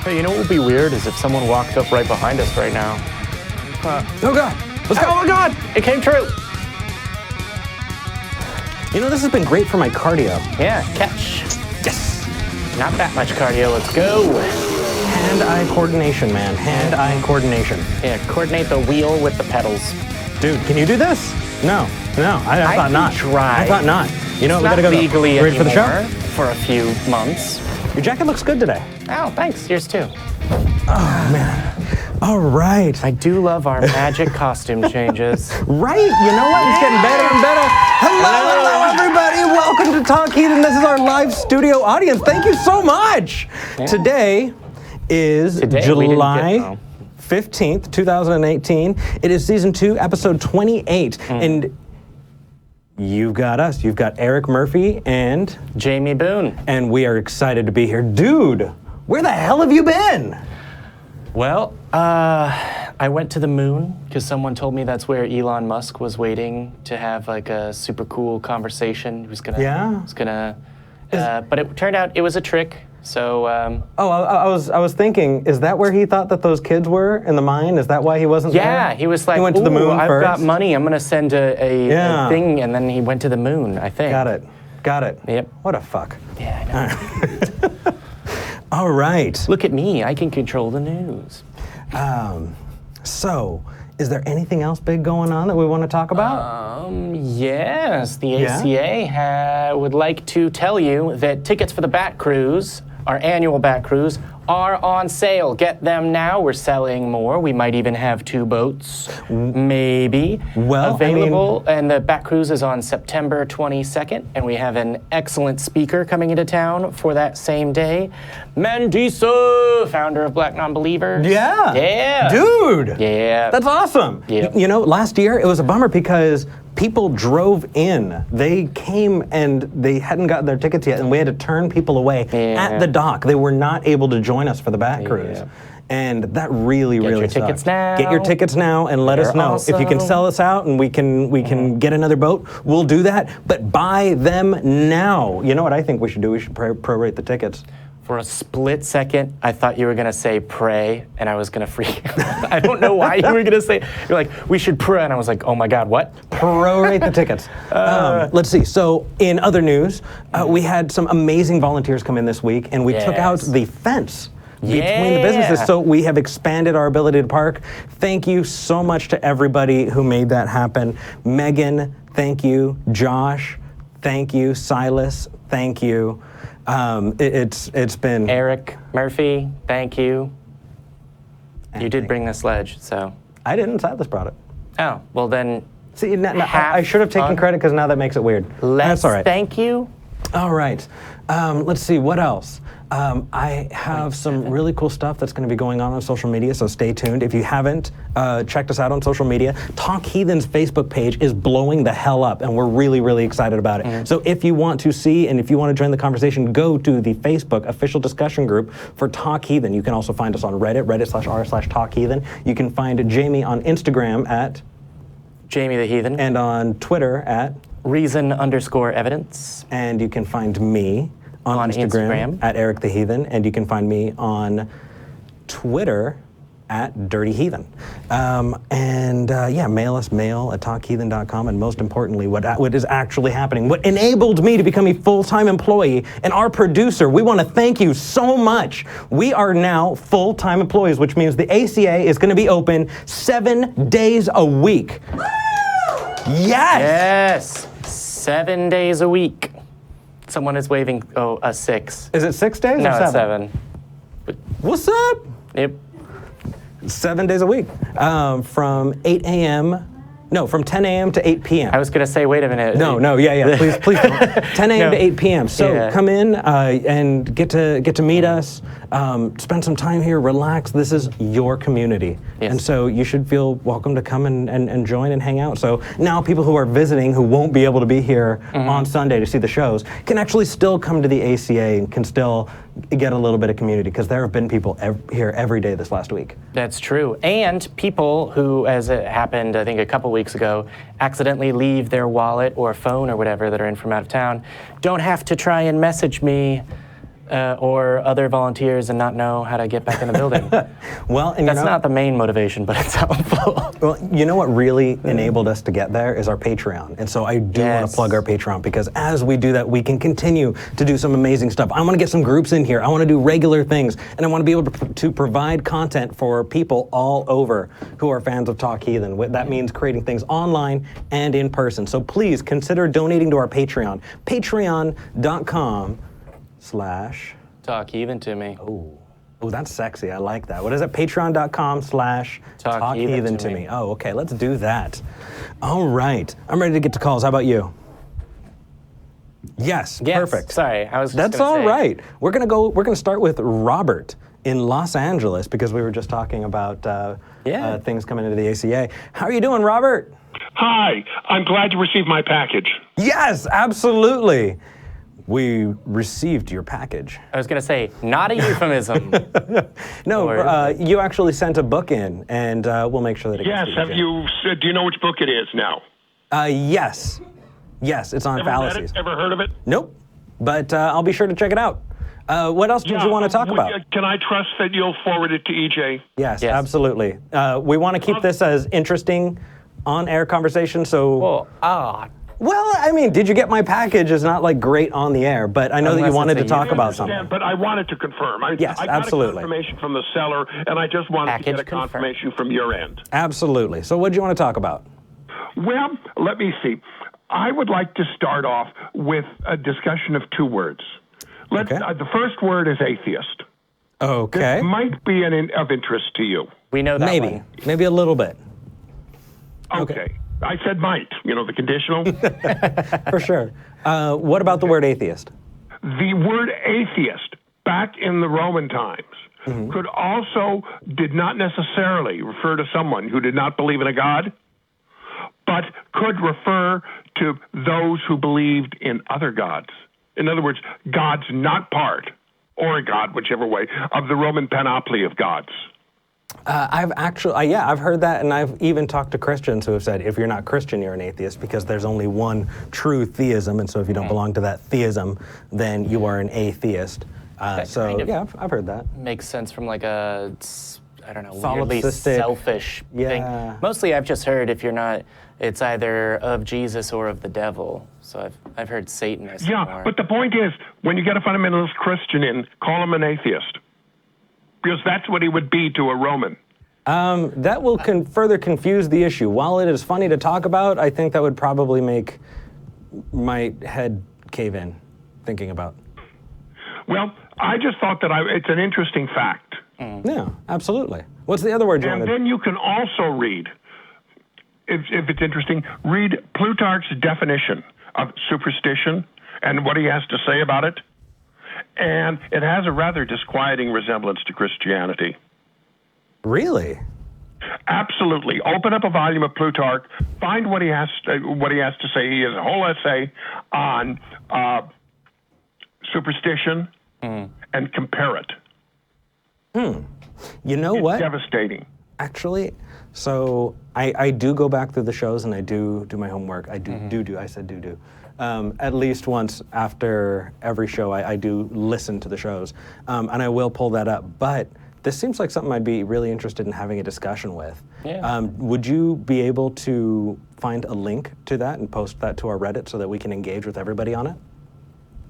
Hey, you know what would be weird is if someone walked up right behind us right now. Oh God, let's go. Oh my God, it came true. You know, this has been great for my cardio. Yeah, catch. Yes. Not that much cardio, let's go. Hand-eye coordination, man. Hand-eye coordination. Yeah, coordinate the wheel with the pedals. Dude, can you do this? No, I thought not. Try. I thought not. You know, It's we gotta not go legally ready for the show. anymore for a few months. Your jacket looks good today. Oh, thanks. Yours too. Oh man. All right. I do love our magic costume changes. Right. You know what? It's getting better and better. Hello, everybody. Welcome to Talk Heathen. This is our live studio audience. Thank you so much. Yeah. Today is July 15th, 2018. It is season 2, episode 28. And you've got us. You've got Eric Murphy and Jamie Boone. And we are excited to be here. Dude, where the hell have you been? Well, I went to the moon because someone told me that's where Elon Musk was waiting to have like a super cool conversation. He was gonna, but it turned out it was a trick. So. I was thinking, is that where he thought that those kids were in the mine? Is that why he wasn't there? Yeah, he was like, he went to the moon I've first. got money. I'm gonna send a thing, and then he went to the moon. I think. Got it. Yep. What a fuck. Yeah, I know. All right. Look at me. I can control the news. So, is there anything else big going on that we want to talk about? Yes. The ACA would like to tell you that tickets for the Bat Cruise, our annual Bat Cruise, are on sale. Get them now. We're selling more. We might even have 2 boats, maybe, available. And the Bat Cruise is on September 22nd, and we have an excellent speaker coming into town for that same day. Mendiso, founder of Black Non-Believers. Yeah. Dude. Yeah. That's awesome. Yep. You know, last year it was a bummer because people drove in. They came and they hadn't gotten their tickets yet, and we had to turn people away at the dock. They were not able to join us for the Bat Cruise. And that really sucked. Tickets now. Get your tickets now and let us know. Awesome. If you can sell us out and we can get another boat, we'll do that. But buy them now. You know what I think we should do? We should prorate the tickets. For a split second, I thought you were going to say pray, and I was going to freak out. I don't know why you were going to say, you're like, we should pray, and I was like, oh my God, what? Prorate the tickets. Let's see. So in other news, we had some amazing volunteers come in this week, and we took out the fence between the businesses. So we have expanded our ability to park. Thank you so much to everybody who made that happen. Megan, thank you. Josh, thank you. Silas, thank you. It's been... Eric Murphy, thank you. You did bring the sledge, so... I didn't. Silas brought it. Oh, well then... See, I should have taken credit because now that makes it weird. That's all right. Thank you. All right. Let's see, what else? I have some really cool stuff that's going to be going on social media, so stay tuned. If you haven't checked us out on social media, Talk Heathen's Facebook page is blowing the hell up, and we're really excited about it. So if you want to see and if you want to join the conversation, go to the Facebook official discussion group for Talk Heathen. You can also find us on Reddit, reddit.r/Talk Heathen. You can find Jamie on Instagram at Jamie the Heathen. And on Twitter at Reason_evidence. And you can find me on Instagram at Eric the Heathen, and you can find me on Twitter at Dirty Heathen. Mail us mail at talkheathen.com, and most importantly, what is actually happening, what enabled me to become a full-time employee, and our producer, we want to thank you so much. We are now full-time employees, which means the ACA is going to be open 7 days a week. Woo! Yes! 7 days a week. Someone is waving, a 6. Is it 6 days no, or 7? It's 7. But what's up? Yep. 7 days a week, from 8 a.m., no, from 10 a.m. to 8 p.m. I was going to say, wait a minute. Please don't. 10 a.m. to 8 p.m. So come in and get to meet us, spend some time here, relax. This is your community. Yes. And so you should feel welcome to come and join and hang out. So now people who are visiting who won't be able to be here on Sunday to see the shows can actually still come to the ACA and can still get a little bit of community, because there have been people here every day this last week. That's true. And people who, as it happened, I think a couple weeks ago, accidentally leave their wallet or phone or whatever that are in from out of town, don't have to try and message me or other volunteers and not know how to get back in the building. Well, and That's not the main motivation, but it's helpful. Well, you know what really enabled us to get there is our Patreon. And so I do want to plug our Patreon, because as we do that, we can continue to do some amazing stuff. I want to get some groups in here. I want to do regular things. And I want to be able to provide content for people all over who are fans of Talk Heathen. That means creating things online and in person. So please consider donating to our Patreon. Patreon.com/ Talk Heathen to me. Oh, that's sexy. I like that. What is it? Patreon.com/ Talk Heathen to me. Oh, okay. Let's do that. All right. I'm ready to get to calls. How about you? Yes. Perfect. Sorry, I was just That's all right. We're gonna start with Robert in Los Angeles, because we were just talking about things coming into the ACA. How are you doing, Robert? Hi. I'm glad you received my package. Yes, absolutely. We received your package. I was going to say, not a euphemism. No, you actually sent a book in, and we'll make sure that it Yes. gets Have you? Do you know which book it is now? Yes. Yes, it's on Ever read fallacies. it? Ever heard of it? Nope. But I'll be sure to check it out. What else did you want to talk about? Can I trust that you'll forward it to EJ? Yes, absolutely. We want to keep this as interesting on-air conversation, so... Well, I mean, did you get my package? It's not like great on the air, but I know that you wanted to talk about something. But I wanted to confirm. Yes, I got absolutely. a confirmation from the seller, and I just wanted to get a confirmation from your end. Absolutely. So what do you want to talk about? Well, let me see. I would like to start off with a discussion of two words. The first word is atheist. Okay. This might be of interest to you. We know that one. Maybe a little bit. Okay. I said might, the conditional. For sure. What about the word atheist? The word atheist, back in the Roman times, did not necessarily refer to someone who did not believe in a god, but could refer to those who believed in other gods. In other words, gods not part, or a god, whichever way, of the Roman panoply of gods. I've heard that, and I've even talked to Christians who have said, if you're not Christian, you're an atheist, because there's only one true theism, and so if you don't belong to that theism, then you are an atheist. I've heard that. Makes sense from like a, weirdly Solipsistic, selfish thing. Mostly I've just heard if you're not, it's either of Jesus or of the devil. So I've heard Satanist more. But the point is, when you get a fundamentalist Christian in, call him an atheist. Because that's what he would be to a Roman. That will further confuse the issue. While it is funny to talk about, I think that would probably make my head cave in thinking about. Well, I just thought that it's an interesting fact. Yeah, absolutely. What's the other word you wanted? And then you can also read, if it's interesting, read Plutarch's definition of superstition and what he has to say about it. And it has a rather disquieting resemblance to Christianity. Really? Absolutely. Open up a volume of Plutarch, find what he has to say. He has a whole essay on superstition, and compare it. You know what? It's devastating. Actually, so I do go back through the shows, and I do my homework. I do. I said do. At least once after every show, I do listen to the shows, and I will pull that up. But this seems like something I'd be really interested in having a discussion with. Yeah. Would you be able to find a link to that and post that to our Reddit so that we can engage with everybody on it?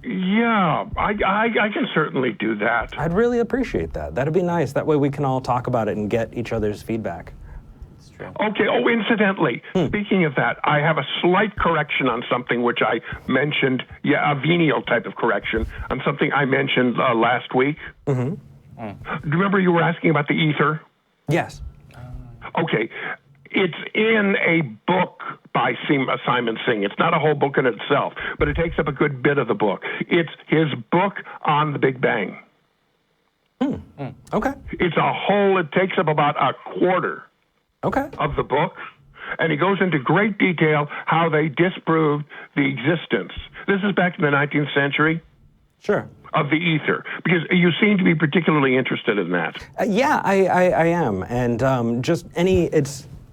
Yeah, I can certainly do that. I'd really appreciate that. That'd be nice. That way we can all talk about it and get each other's feedback. Okay. Oh, incidentally, speaking of that, I have a slight correction on something which I mentioned, a venial type of correction, on something I mentioned last week. Do you remember you were asking about the ether? Yes. Okay. It's in a book by Simon Singh. It's not a whole book in itself, but it takes up a good bit of the book. It's his book on the Big Bang. Okay. It takes up about a quarter of the book, and he goes into great detail how they disproved the existence. This is back in the 19th century. Sure. Of the ether, because you seem to be particularly interested in that. Yeah, I am, and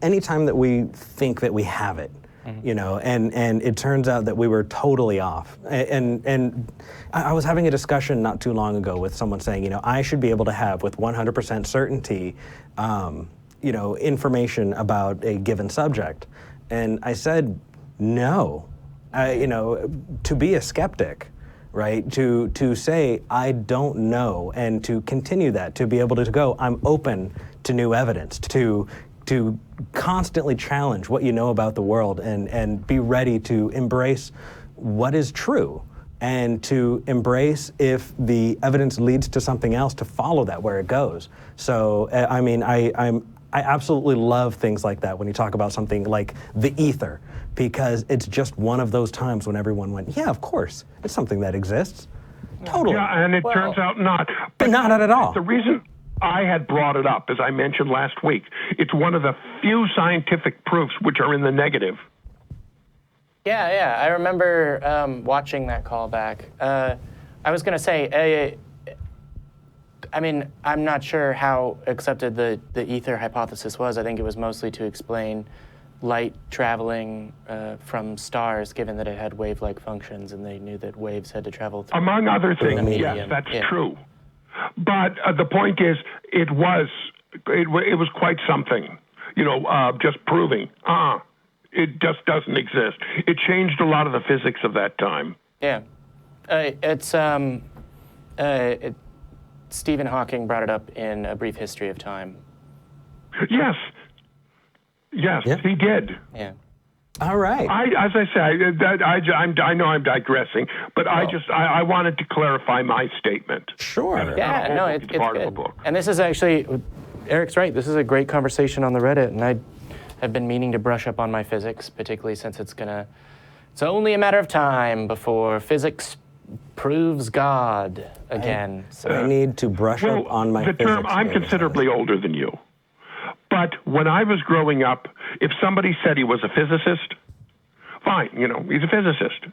any time that we think that we have it, you know, and it turns out that we were totally off. And I was having a discussion not too long ago with someone saying, you know, I should be able to have with 100% certainty, you know, information about a given subject. And I said, no, you know, to be a skeptic, right? To say, I don't know, and to continue that, to be able to go, I'm open to new evidence, to constantly challenge what you know about the world and be ready to embrace what is true and to embrace if the evidence leads to something else, to follow that where it goes. So, I mean, I absolutely love things like that when you talk about something like the ether, because it's just one of those times when everyone went, yeah, of course, it's something that exists. Totally. Yeah, and it turns out not. But not at all. The reason I had brought it up, as I mentioned last week, it's one of the few scientific proofs which are in the negative. Yeah, I remember watching that callback. I was going to say, I mean, I'm not sure how accepted the ether hypothesis was. I think it was mostly to explain light traveling from stars, given that it had wave-like functions, and they knew that waves had to travel through. Among other things, medium. yes, that's true. But the point is, it was quite something, you know, just proving, it just doesn't exist. It changed a lot of the physics of that time. Yeah, Stephen Hawking brought it up in A Brief History of Time. Yes, yeah. He did. Yeah. All right. As I say, I know I'm digressing, but I wanted to clarify my statement. Sure. Yeah, no, it's part good. of the book. And this is actually, Eric's right, this is a great conversation on the Reddit, and I have been meaning to brush up on my physics, particularly since it's only a matter of time before physics proves God again. So I need to brush up on my physics. I'm considerably older than you. But when I was growing up, if somebody said he was a physicist, fine, you know, he's a physicist.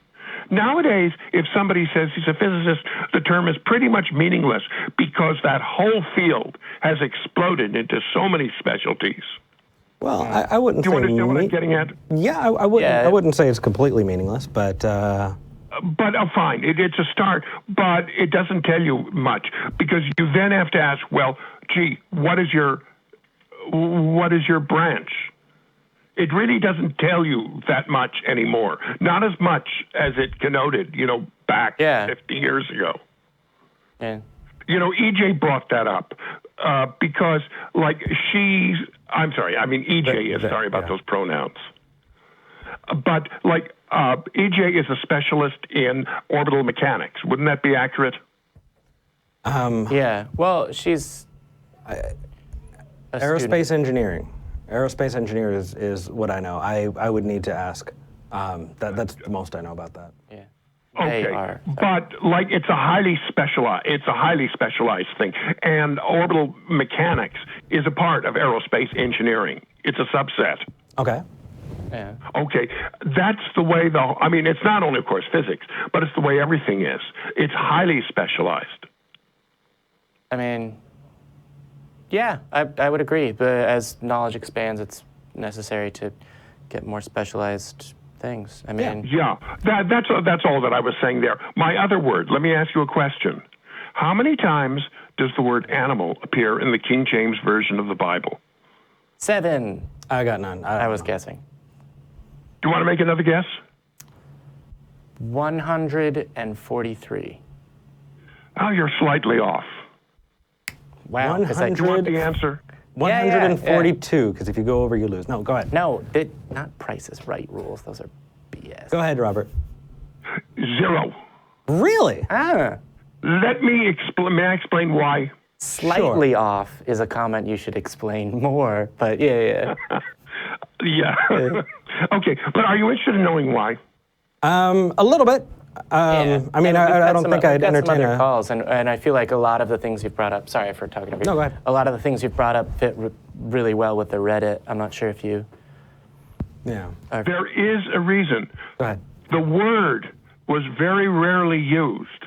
Nowadays, if somebody says he's a physicist, the term is pretty much meaningless because that whole field has exploded into so many specialties. Well, I wouldn't say... Do you understand what I'm getting at? Yeah, I wouldn't say it's completely meaningless, but... But fine, it's a start, but it doesn't tell you much because you then have to ask, well, gee, what is your branch? It really doesn't tell you that much anymore. Not as much as it connoted, you know, back 50 years ago. Yeah. You know, EJ brought that up because, like, EJ is, sorry about those pronouns. But, like, EJ is a specialist in orbital mechanics. Wouldn't that be accurate? Yeah, well, she's... Aerospace engineering. Aerospace engineer is what I know. I would need to ask. That's the most I know about that. Yeah. Okay, but like it's a highly specialized thing, and orbital mechanics is a part of aerospace engineering. It's a subset. Okay. Yeah. Okay, that's the way it's not only, of course, physics, but it's the way everything is. It's highly specialized. I mean, yeah, I would agree. But as knowledge expands, it's necessary to get more specialized things. I mean, that's all that I was saying there. My other word. Let me ask you a question. How many times does the word animal appear in the King James Version of the Bible? 7. I got none. I was guessing. Do you want to make another guess? 143. Oh, you're slightly off. Wow. 100. Do you want the answer? 142, because if you go over, you lose. No, go ahead. No, not Price is Right rules. Those are BS. Go ahead, Robert. 0. Really? Let me explain. May I explain why? Slightly off is a comment you should explain more, but yeah. Yeah. Okay, but are you interested in knowing why? A little bit. I mean, I don't think I'd entertain some other calls, and I feel like a lot of the things you've brought up. Sorry for talking over you. No, go ahead. A lot of the things you've brought up fit really well with the Reddit. I'm not sure if you. Yeah. There is a reason. Go ahead. The word was very rarely used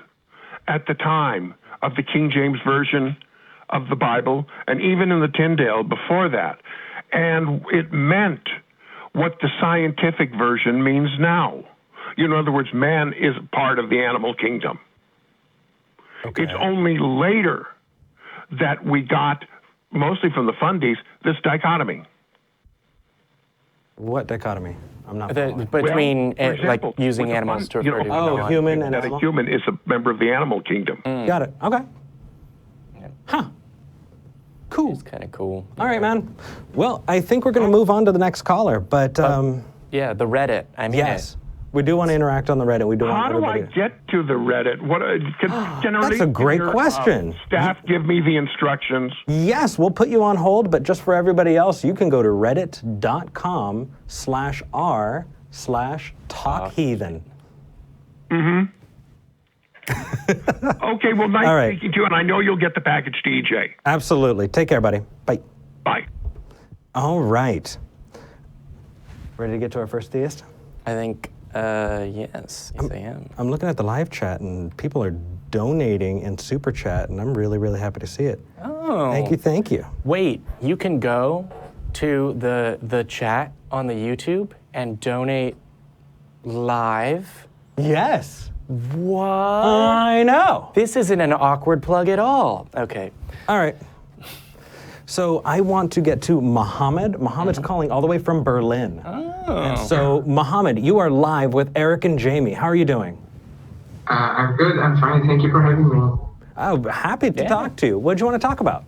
at the time of the King James Version of the Bible, and even in the Tyndale before that. And it meant what the scientific version means now. In other words, man is part of the animal kingdom. Okay. It's only later that we got, mostly from the fundies, this dichotomy. What dichotomy? I'm not following. Between Well, for example, like using with the animals to fund- refer to Oh, human and that animal? a human is a member of the animal kingdom. Got it. Okay. Huh. Cool. It's kind of cool. All right, man. Well, I think we're going to move on to the next caller, but Yeah, the Reddit. I mean, yes, we do want to interact on the Reddit. We do want How do I everybody. get to the Reddit? What That's a great question. Staff, give me the instructions. Yes, we'll put you on hold, but just for everybody else, you can go to reddit.com/r/talkheathen. Okay, well, nice All right. speaking to you, and I know you'll get the package to EJ. Absolutely. Take care, buddy. Bye. Bye. All right. Ready to get to our first theist? I think, yes, I am. I'm looking at the live chat, and people are donating in Super Chat, and I'm really, really happy to see it. Oh. Thank you. Wait, you can go to the chat on the YouTube and donate live? Yes. What? I know. This isn't an awkward plug at all. Okay. All right. So I want to get to Muhammad. Muhammad's calling all the way from Berlin. Oh. And so, Muhammad, you are live with Eric and Jamie. How are you doing? I'm good. I'm fine. Thank you for having me. Oh, happy to talk to you. What do you want to talk about?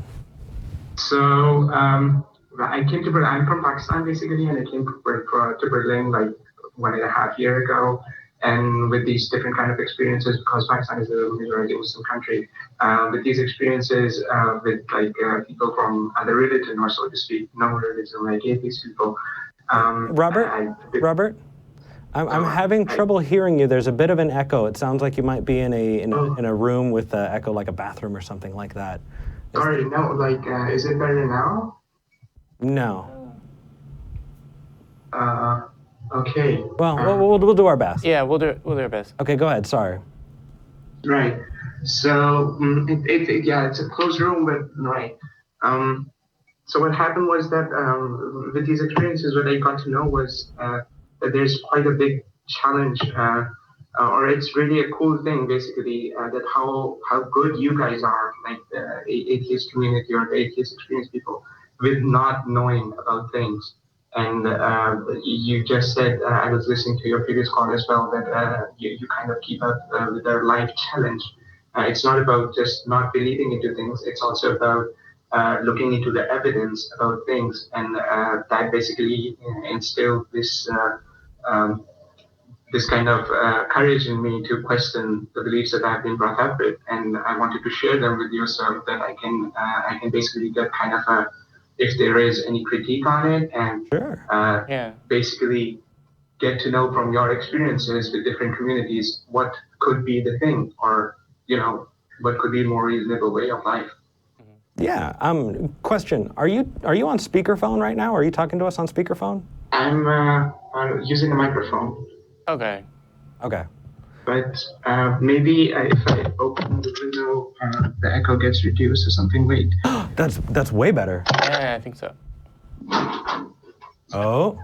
So, I came to Berlin. I'm from Pakistan, basically, and I came to Berlin like 1.5 years ago. And with these different kind of experiences, because Pakistan is a majority Muslim country, with these experiences with like people from other religion, or so to speak, non-religion, like atheist people. Robert, I'm having trouble hearing you. There's a bit of an echo. It sounds like you might be in a room with echo, like a bathroom or something like that. Sorry, no, like, is it better now? No. Okay. Well, we'll do our best. Yeah, we'll do our best. Okay, go ahead. Sorry. Right. So it's a closed room, but right. So what happened was that with these experiences, what I got to know was that there's quite a big challenge, or it's really a cool thing, basically, that how good you guys are, like the atheist community or the atheist experience people, with not knowing about things. And you just said, I was listening to your previous call as well, that you kind of keep up with their life challenge. It's not about just not believing into things. It's also about looking into the evidence about things. And that basically instilled this this kind of courage in me to question the beliefs that I've been brought up with. And I wanted to share them with you so that I can basically get kind of a, if there is any critique on it, and basically get to know from your experiences with different communities what could be the thing, or what could be a more reasonable way of life. Yeah. Question: Are you on speakerphone right now? Are you talking to us on speakerphone? I'm using a microphone. Okay. Okay. But maybe if I open the window, the echo gets reduced or something. Wait. That's way better. Yeah, I think so. Oh.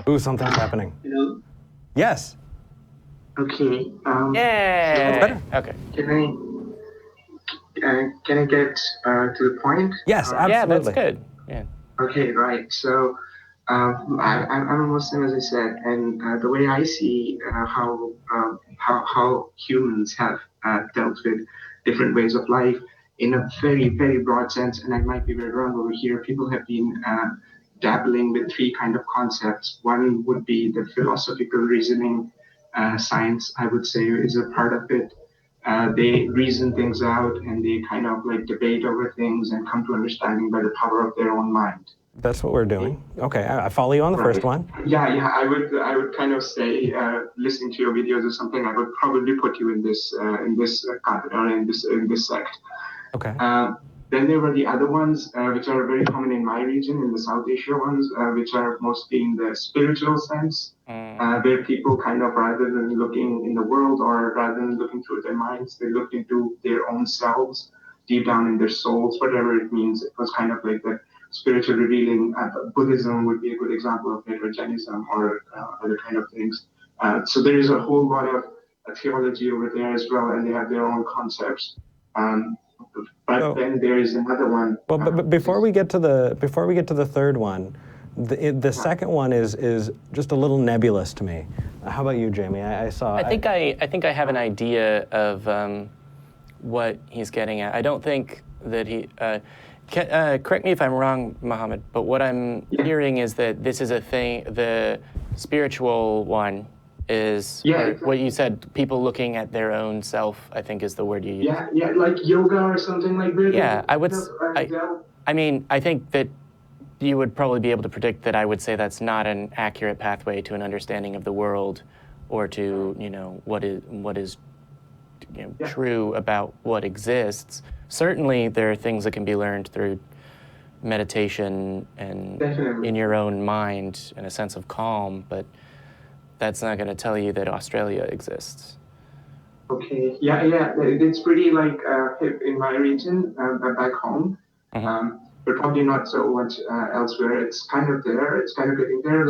Ooh, something's happening. Hello? Yes. Okay. Yeah. That's better. Okay. Can I get to the point? Yes, absolutely. Yeah, that's good. Yeah. Okay, right. So I'm a Muslim, as I said, and the way I see how humans have dealt with different ways of life in a very, very broad sense, and I might be very wrong over here, people have been dabbling with three kind of concepts. One would be the philosophical reasoning. Science, I would say, is a part of it. They reason things out, and they kind of like debate over things and come to understanding by the power of their own mind. That's what we're doing. Okay, I follow you on the first one. Yeah, I would kind of say, listening to your videos or something, I would probably put you in this sect. Okay. Then there were the other ones, which are very common in my region, in the South Asia ones, which are mostly in the spiritual sense, where people kind of, rather than looking in the world or rather than looking through their minds, they looked into their own selves, deep down in their souls, whatever it means. It was kind of like the spiritual revealing. Buddhism would be a good example of it, or Jainism, or other kind of things. So there is a whole lot of theology over there as well, and they have their own concepts. But then there is another one. Well, but before we get to the third one, the second one is just a little nebulous to me. How about you, Jamie? I think I have an idea of what he's getting at. I don't think that he. Correct me if I'm wrong, Muhammad, but what I'm hearing is that this is a thing. The spiritual one is what you said. People looking at their own self, I think, is the word you used. Yeah, like yoga or something like that. Yeah, I would. I mean, I think that you would probably be able to predict that I would say that's not an accurate pathway to an understanding of the world, or to what is true about what exists. Certainly, there are things that can be learned through meditation and in your own mind and a sense of calm, but that's not going to tell you that Australia exists. Okay, yeah, it's pretty hip in my region, back home, but probably not so much elsewhere. It's kind of there. It's kind of getting there.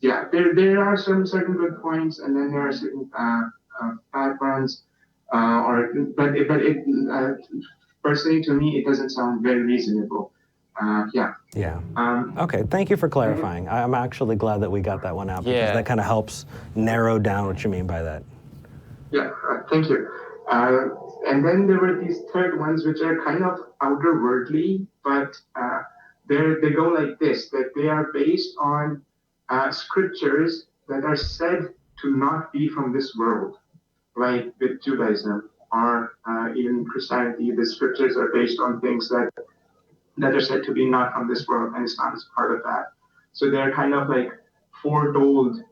There are some certain good points, and then there are certain bad ones. Personally, to me, it doesn't sound very reasonable. Okay, thank you for clarifying. I'm actually glad that we got that one out, because that kind of helps narrow down what you mean by that. Yeah, thank you. And then there were these third ones, which are kind of outer worldly, but they go like this, that they are based on scriptures that are said to not be from this world. Like with Judaism or even Christianity, the scriptures are based on things that are said to be not from this world, and Islam is part of that. So they're kind of like foretold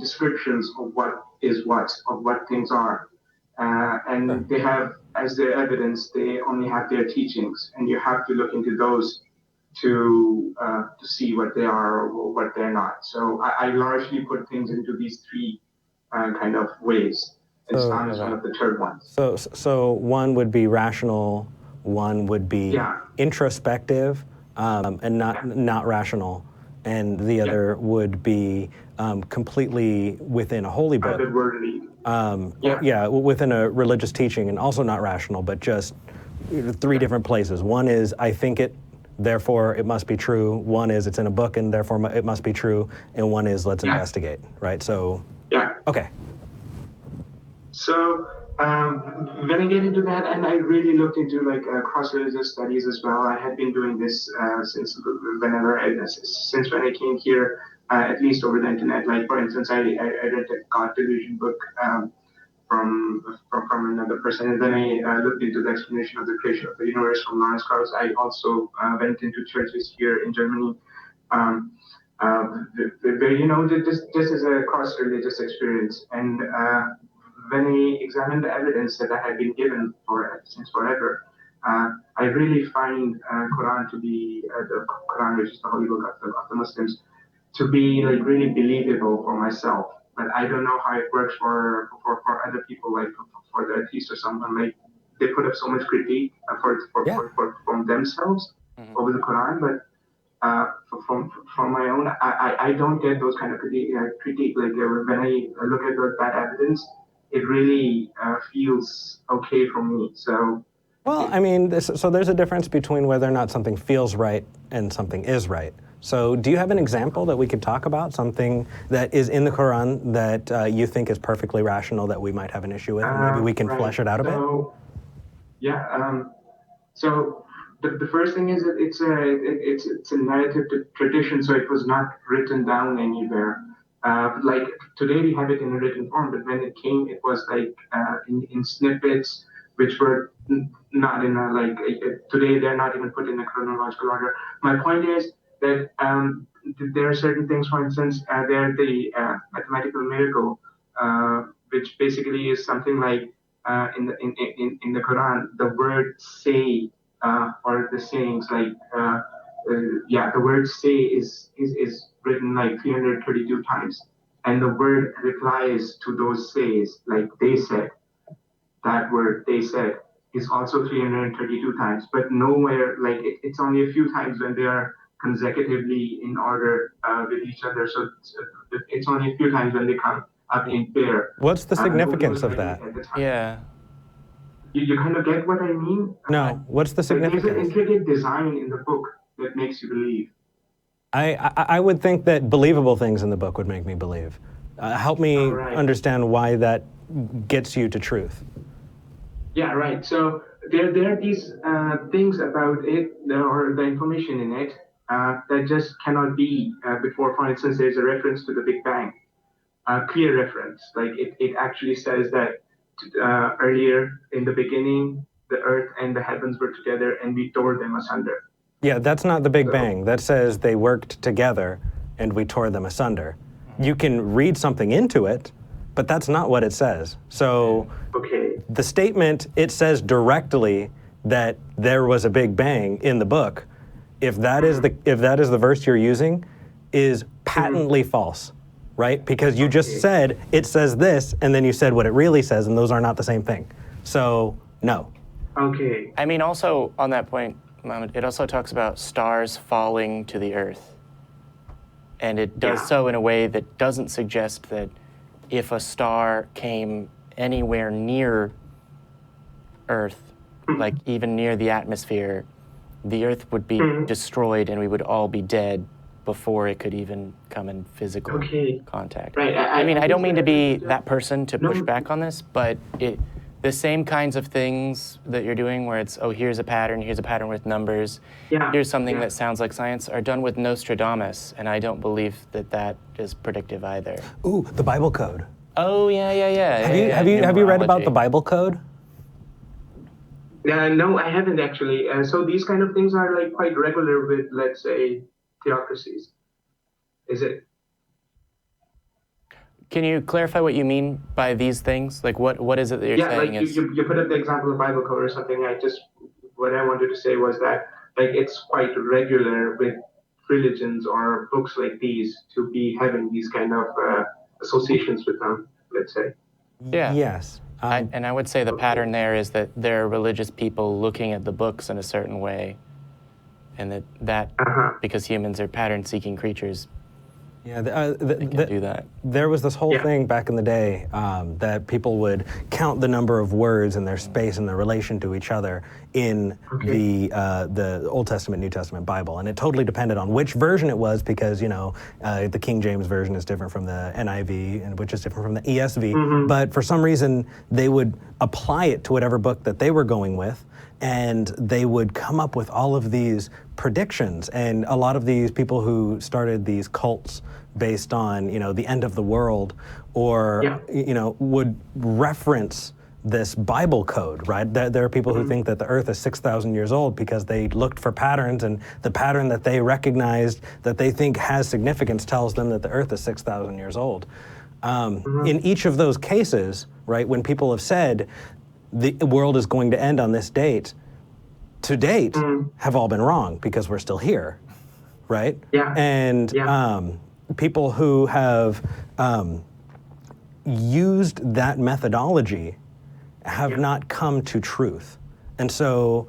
descriptions of what is what, of what things are. And they have, as their evidence, they only have their teachings, and you have to look into those to see what they are or what they're not. So I largely put things into these three kind of ways. Islam is one of the third ones. So one would be rational, one would be introspective, and not rational, and the other would be completely within a holy book. Within a religious teaching, and also not rational, but just three different places. One is, I think it, therefore it must be true. One is, it's in a book, and therefore it must be true. And one is, let's investigate, right? So, okay. So when I get into that, and I really looked into cross-religious studies as well. I had been doing this since when I came here, at least over the internet. Like, for instance, I read a God Delusion book from another person, and then I looked into the explanation of the creation of the universe from Lawrence Krauss. I also went into churches here in Germany. This is a cross-religious experience, and when I examine the evidence that I have been given since forever, I really find Quran to be the Quran, which is the holy book of the Muslims, to be really believable for myself. But I don't know how it works for other people, like for the atheists or someone. Like, they put up so much critique from themselves over the Quran, but from my own, I don't get those kind of critique. Like, when I look at that evidence, it really feels okay for me. So. Well, I mean, so there's a difference between whether or not something feels right and something is right. So do you have an example that we could talk about, something that is in the Quran that you think is perfectly rational that we might have an issue with? And maybe we can flesh it out a bit? Yeah. So the first thing is that it's a narrative tradition, so it was not written down anywhere. Like, today we have it in a written form, but when it came, it was like in snippets, which were not in today they're not even put in a chronological order. My point is that there are certain things, for instance, there's the mathematical miracle, which basically is something like in the Quran, the word say, or the sayings, like the word say is written like 332 times, and the word replies to those says, like they said, that word they said. is also 332 times, but nowhere, like it's only a few times when they are consecutively in order with each other. So it's only a few times when they come up in pair. What's the significance of writing that? at the time. Yeah. You kind of get what I mean? No, what's the There's an significance? intricate design in the book that makes you believe. I would think that believable things in the book would make me believe. Help me understand why that gets you to truth. Yeah, right. So there are these things about it, or the information in it, that just cannot be before. For instance, there's a reference to the Big Bang, a clear reference. Like it actually says that earlier in the beginning, the earth and the heavens were together and we tore them asunder. Yeah, that's not the Big Bang. That says they worked together and we tore them asunder. You can read something into it, but that's not what it says. So the statement, it says directly that there was a Big Bang in the book. If that is the verse you're using, is patently false, right? Because you just said it says this, and then you said what it really says, and those are not the same thing. So no. Okay. I mean, also on that point, Muhammad, it also talks about stars falling to the earth. And it does so in a way that doesn't suggest that if a star came anywhere near Earth, like even near the atmosphere, the Earth would be destroyed and we would all be dead before it could even come in physical contact. Right. I mean, I don't mean to be that person to push back on this, but the same kinds of things that you're doing where it's, oh, here's a pattern with numbers, here's something that sounds like science, are done with Nostradamus, and I don't believe that that is predictive either. Ooh, the Bible Code. Oh, yeah. Have you read about the Bible Code? No, I haven't actually. So these kind of things are like quite regular with, let's say, theocracies. Is it? Can you clarify what you mean by these things? Like, what is it that you're saying? Yeah, like you put up the example of Bible Code or something. What I wanted to say was that, like, it's quite regular with religions or books like these to be having these kind of associations with them, let's say. Yeah. Yes. And I would say the pattern there is that there are religious people looking at the books in a certain way, and that because humans are pattern-seeking creatures, Yeah, they can do that. There was this whole thing back in the day that people would count the number of words in their space and their relation to each other in the Old Testament, New Testament Bible, and it totally depended on which version it was because the King James version is different from the NIV, and which is different from the ESV. But for some reason, they would apply it to whatever book that they were going with, and they would come up with all of these predictions. And a lot of these people who started these cults based on, the end of the world, or, would reference this Bible code, right? There are people who think that the earth is 6,000 years old because they looked for patterns, and the pattern that they recognized that they think has significance tells them that the earth is 6,000 years old. In each of those cases, right, when people have said, the world is going to end on this date, to date, have all been wrong because we're still here, right? Yeah. And people who have used that methodology have not come to truth. And so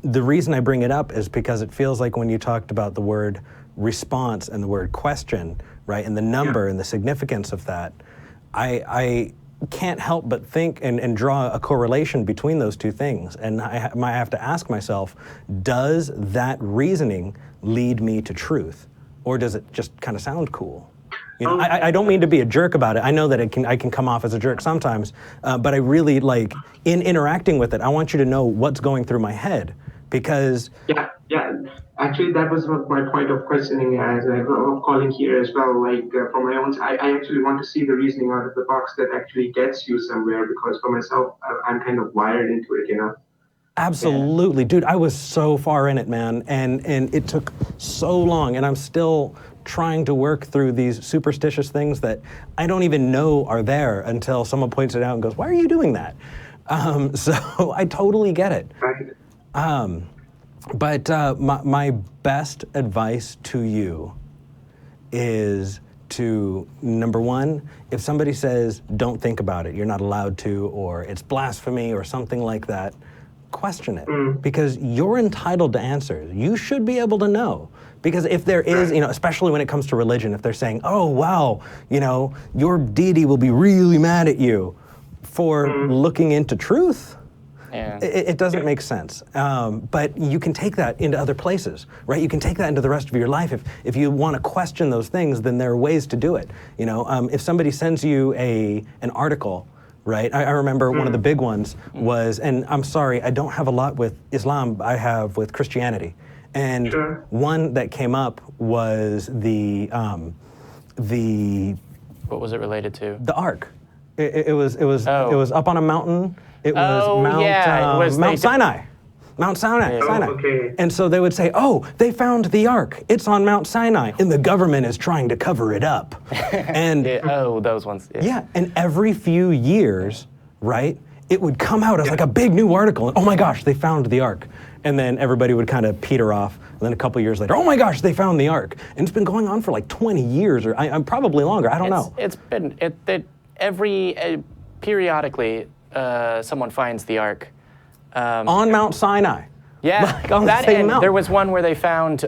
the reason I bring it up is because it feels like when you talked about the word response and the word question, right, and the number and the significance of that, I can't help but think and draw a correlation between those two things. And I might have to ask myself, does that reasoning lead me to truth? Or does it just kind of sound cool? I don't mean to be a jerk about it. I know that I can come off as a jerk sometimes, but I really in interacting with it, I want you to know what's going through my head, because... Yeah. Actually, that was my point of questioning, of calling here as well. For my own, I actually want to see the reasoning out of the box that actually gets you somewhere, because for myself, I'm kind of wired into it, Absolutely. Dude, I was so far in it, man, and it took so long, and I'm still trying to work through these superstitious things that I don't even know are there until someone points it out and goes, why are you doing that? So I totally get it. Right. But my best advice to you is to, number one, if somebody says, don't think about it, you're not allowed to, or it's blasphemy or something like that, question it, because you're entitled to answers. You should be able to know. Because if there is, especially when it comes to religion, if they're saying, oh, wow, your deity will be really mad at you for looking into truth, it doesn't make sense. But you can take that into other places, right? You can take that into the rest of your life. If you want to question those things, then there are ways to do it. If somebody sends you an article, right? I remember one of the big ones was, and I'm sorry, I don't have a lot with Islam, I have with Christianity. And one that came up was the what was it related to? The Ark. It was up on a mountain. It was Mount Sinai. Mount Sinai. Okay. And so they would say, oh, they found the Ark. It's on Mount Sinai, and the government is trying to cover it up. And those ones. Yeah, and every few years, right, it would come out as like a big new article. And, oh my gosh, they found the Ark. And then everybody would kind of peter off. And then a couple years later, oh my gosh, they found the Ark. And it's been going on for like 20 years, or I'm probably longer. I don't know. It's been periodically someone finds the Ark on Mount Sinai. Yeah, like on that and mountain. There was one where they found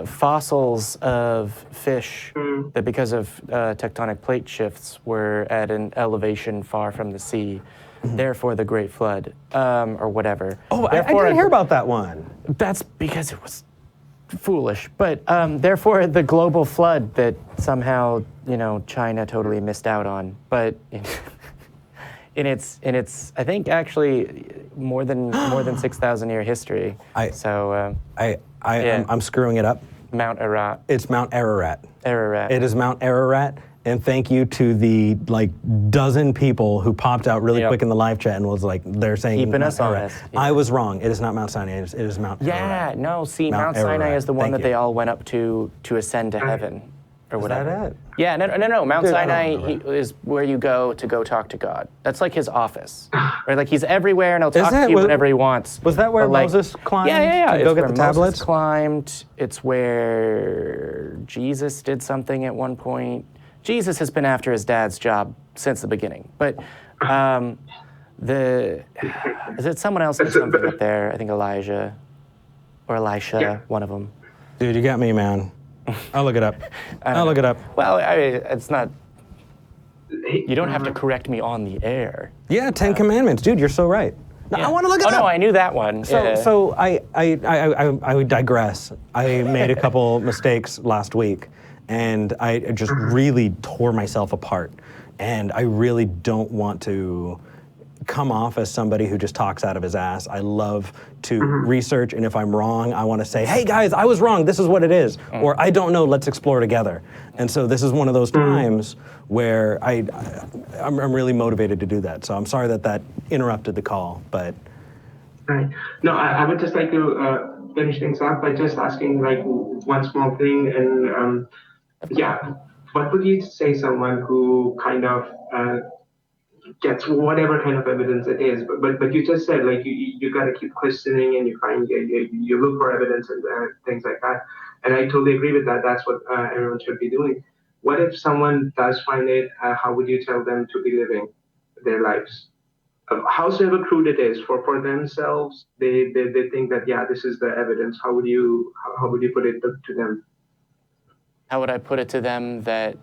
fossils of fish that, because of tectonic plate shifts, were at an elevation far from the sea. Therefore, the Great Flood, or whatever. Oh, I didn't hear about that one. That's because it was foolish. But therefore, the global flood that somehow China totally missed out on. But in its I think actually more than 6,000 year history. I'm screwing it up. Mount Ararat. It's Mount Ararat. Ararat. It is Mount Ararat. And thank you to the dozen people who popped out really quick in the live chat and was like, they're saying keeping us Ararat. honest. Yeah. I was wrong. It is not Mount Sinai. It is Mount Ararat. Yeah, no, see, Mount Ararat. Sinai is the one Thank that you. they all went up to ascend to heaven, or whatever. Is that it? Yeah, no. Mount Dude, I Sinai don't remember. is where you go to talk to God. That's like his office, right? Like he's everywhere and he'll talk to you whenever he wants. Was that where But, Moses climbed? Yeah. To It's go get where the tablets? Moses climbed. It's where Jesus did something at one point. Jesus has been after his dad's job since the beginning, but is it someone else did something up there? I think Elijah or Elisha, one of them. Dude, you got me, man. I'll look it up. I'll look it up. Well, it's not. You don't have to correct me on the air. Yeah, 10 Commandments. Dude, you're so right. No, I want to look it up. Oh, no, I knew that one. So I would digress. I made a couple mistakes last week, and I just really tore myself apart. And I really don't want to come off as somebody who just talks out of his ass. I love to research, and if I'm wrong, I want to say, hey guys, I was wrong, this is what it is. Or I don't know, let's explore together. And so this is one of those times where I'm really motivated to do that. So I'm sorry that interrupted the call, but. Right. No, I would just like to finish things up by just asking like one small thing, and what would you say someone who kind of gets whatever kind of evidence it is, but you just said like you got to keep questioning and you look for evidence and things like that, and I totally agree with that. That's what everyone should be doing. What if someone does find it? How would you tell them to be living their lives? Howsoever crude it is for themselves, they think that this is the evidence. How would you put it to them? How would I put it to them that?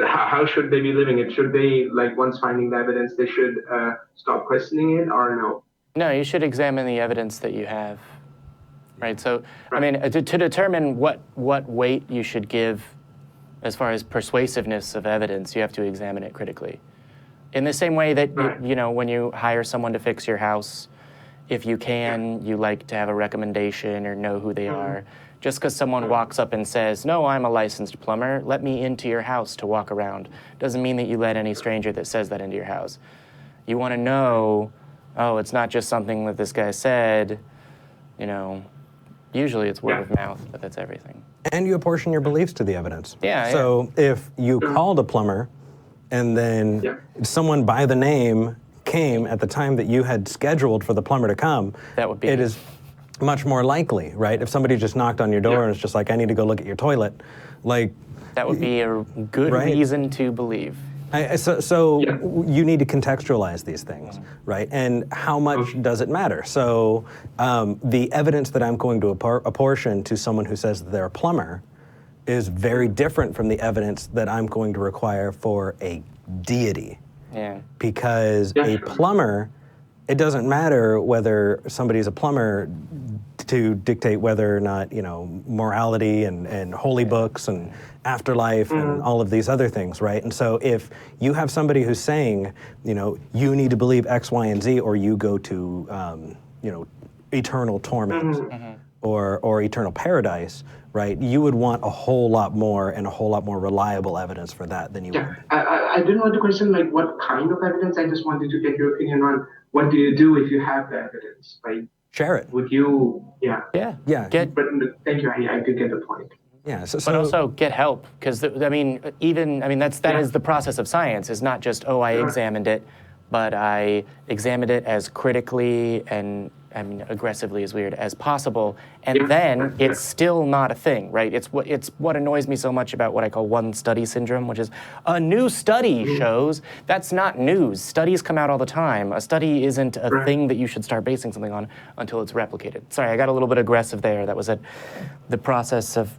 How should they be living it? Should they, like, once finding the evidence, they should stop questioning it, or no? No, you should examine the evidence that you have, right? So, I mean, to determine what weight you should give as far as persuasiveness of evidence, you have to examine it critically. In the same way that, when you hire someone to fix your house, if you can, you like to have a recommendation or know who they are. Just because someone walks up and says, no, I'm a licensed plumber, let me into your house to walk around, doesn't mean that you let any stranger that says that into your house. You want to know, it's not just something that this guy said, usually it's word of mouth, but that's everything. And you apportion your beliefs to the evidence. Yeah. So if you called a plumber and then someone by the name came at the time that you had scheduled for the plumber to come, it is much more likely, right? If somebody just knocked on your door and it's just like, I need to go look at your toilet, like... That would be a good reason to believe. So Yeah. you need to contextualize these things, right? And how much does it matter? So the evidence that I'm going to apportion to someone who says that they're a plumber is very different from the evidence that I'm going to require for a deity. Yeah. Because Yeah, a sure. plumber, it doesn't matter whether somebody's a plumber to dictate whether or not, morality and holy books and afterlife and all of these other things, right? And so if you have somebody who's saying, you need to believe X, Y, and Z, or you go to, eternal torment or eternal paradise, right? You would want a whole lot more and a whole lot more reliable evidence for that than you Yeah, would. I didn't want to question like what kind of evidence. I just wanted to get your opinion on what do you do if you have the evidence? Like, Share it. would you? Yeah. Yeah. Yeah. But thank you. I did get the point. Yeah. But also get help, because that is the process of science. Is not just I examined it, but I examined it as critically and aggressively is weird as possible, and then it's still not a thing, right? It's what annoys me so much about what I call one study syndrome, which is a new study shows. That's not news. Studies come out all the time. A study isn't a thing that you should start basing something on until it's replicated. Sorry, I got a little bit aggressive there. That was the process of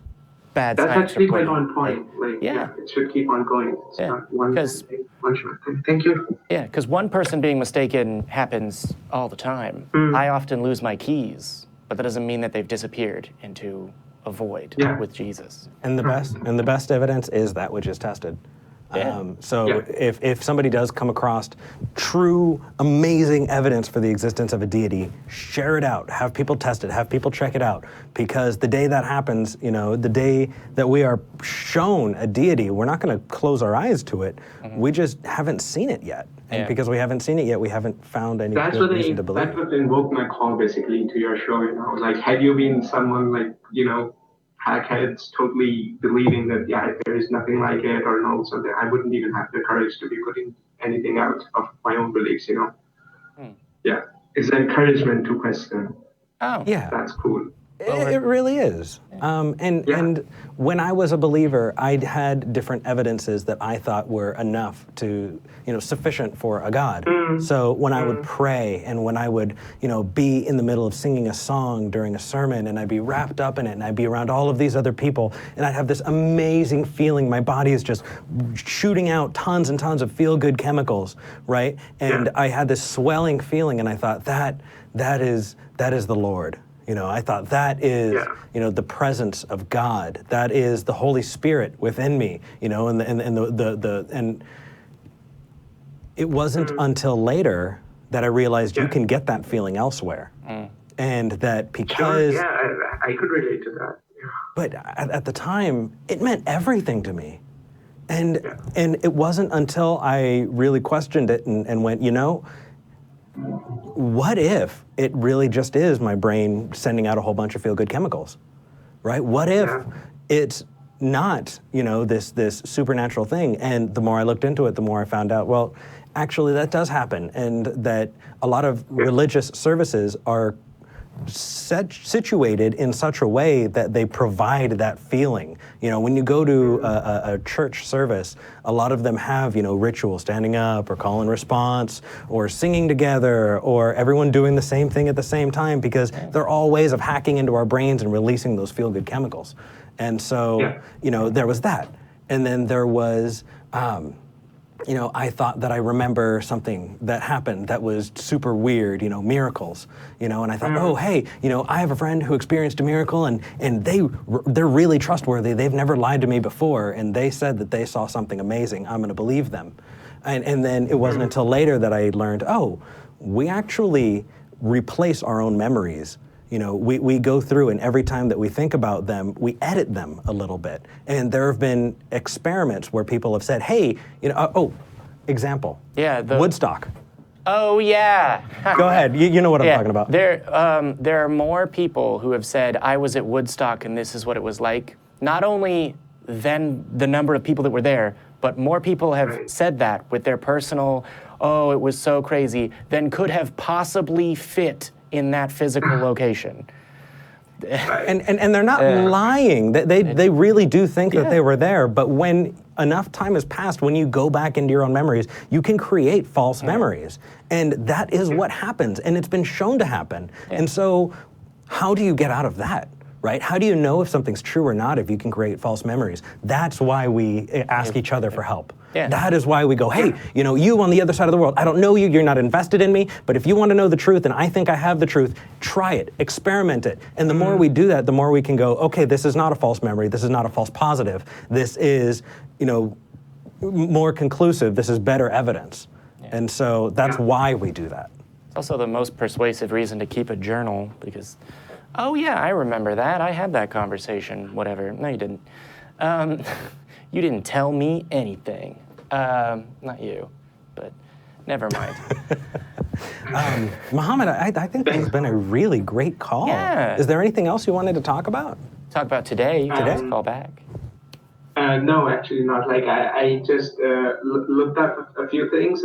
bad That's science actually quite reporting. on point. Like, Yeah. it should keep on going. It's Yeah, not one because- one shot thing. Thank you. Yeah, because one person being mistaken happens all the time. I often lose my keys, but that doesn't mean that they've disappeared into a void with Jesus. And the best evidence is that which is tested. Yeah. So if somebody does come across true, amazing evidence for the existence of a deity, share it out. Have people test it. Have people check it out. Because the day that happens, the day that we are shown a deity, we're not going to close our eyes to it. We just haven't seen it yet. And because we haven't seen it yet, we haven't found any good reason to believe. That's what invoked my call basically into your show. Like, had you been someone like hackheads totally believing that there is nothing like it or no, so that I wouldn't even have the courage to be putting anything out of my own beliefs. Yeah, it's encouragement to question. Oh. Yeah. That's cool. It really is. And when I was a believer, I had different evidences that I thought were enough to, sufficient for a God. So when I would pray and when I would, be in the middle of singing a song during a sermon and I'd be wrapped up in it and I'd be around all of these other people and I'd have this amazing feeling. My body is just shooting out tons and tons of feel-good chemicals, right? And I had this swelling feeling and I thought that is the Lord. I thought that is, the presence of God. That is the Holy Spirit within me. And it wasn't until later that I realized you can get that feeling elsewhere, and that because I could relate to that. But at the time, it meant everything to me, and it wasn't until I really questioned it and went, what if it really just is my brain sending out a whole bunch of feel-good chemicals, right? What if it's not, this supernatural thing? And the more I looked into it, the more I found out, well, actually that does happen, and that a lot of religious services are situated in such a way that they provide that feeling. When you go to a church service, a lot of them have, ritual, standing up or call and response or singing together or everyone doing the same thing at the same time, because they're all ways of hacking into our brains and releasing those feel-good chemicals. And so, there was that. And then there was, I thought that I remember something that happened that was super weird, miracles, and I thought, oh, hey, I have a friend who experienced a miracle and they're really trustworthy. They've never lied to me before. And they said that they saw something amazing. I'm going to believe them. And then it wasn't until later that I learned, oh, we actually replace our own memories. We go through, and every time that we think about them, we edit them a little bit. And there have been experiments where people have said, hey, example. Yeah. Woodstock. Oh, yeah. Go ahead. You know what I'm talking about. There are more people who have said, I was at Woodstock and this is what it was like. Not only than the number of people that were there, but more people have said that with their personal, oh, it was so crazy, than could have possibly fit in that physical location. And they're not lying. They really do think that they were there. But when enough time has passed, when you go back into your own memories, you can create false memories. And that is what happens, and it's been shown to happen. And so how do you get out of that? Right? How do you know if something's true or not if you can create false memories? That's why we ask each other for help. That is why we go, hey, you know, you on the other side of the world, I don't know you, you're not invested in me, but if you want to know the truth and I think I have the truth, try it, experiment it. And the more we do that, the more we can go, okay, this is not a false memory, this is not a false positive, this is, you know, more conclusive, this is better evidence. And so that's why we do that. It's also the most persuasive reason to keep a journal, because oh yeah, I remember that. I had that conversation, whatever. No, you didn't. You didn't tell me anything. Not you, but never mind. Muhammad, I think this has been a really great call. Yeah. Is there anything else you wanted to talk about? Talk about today. You can just call back. No, actually not. Like I just looked up a few things.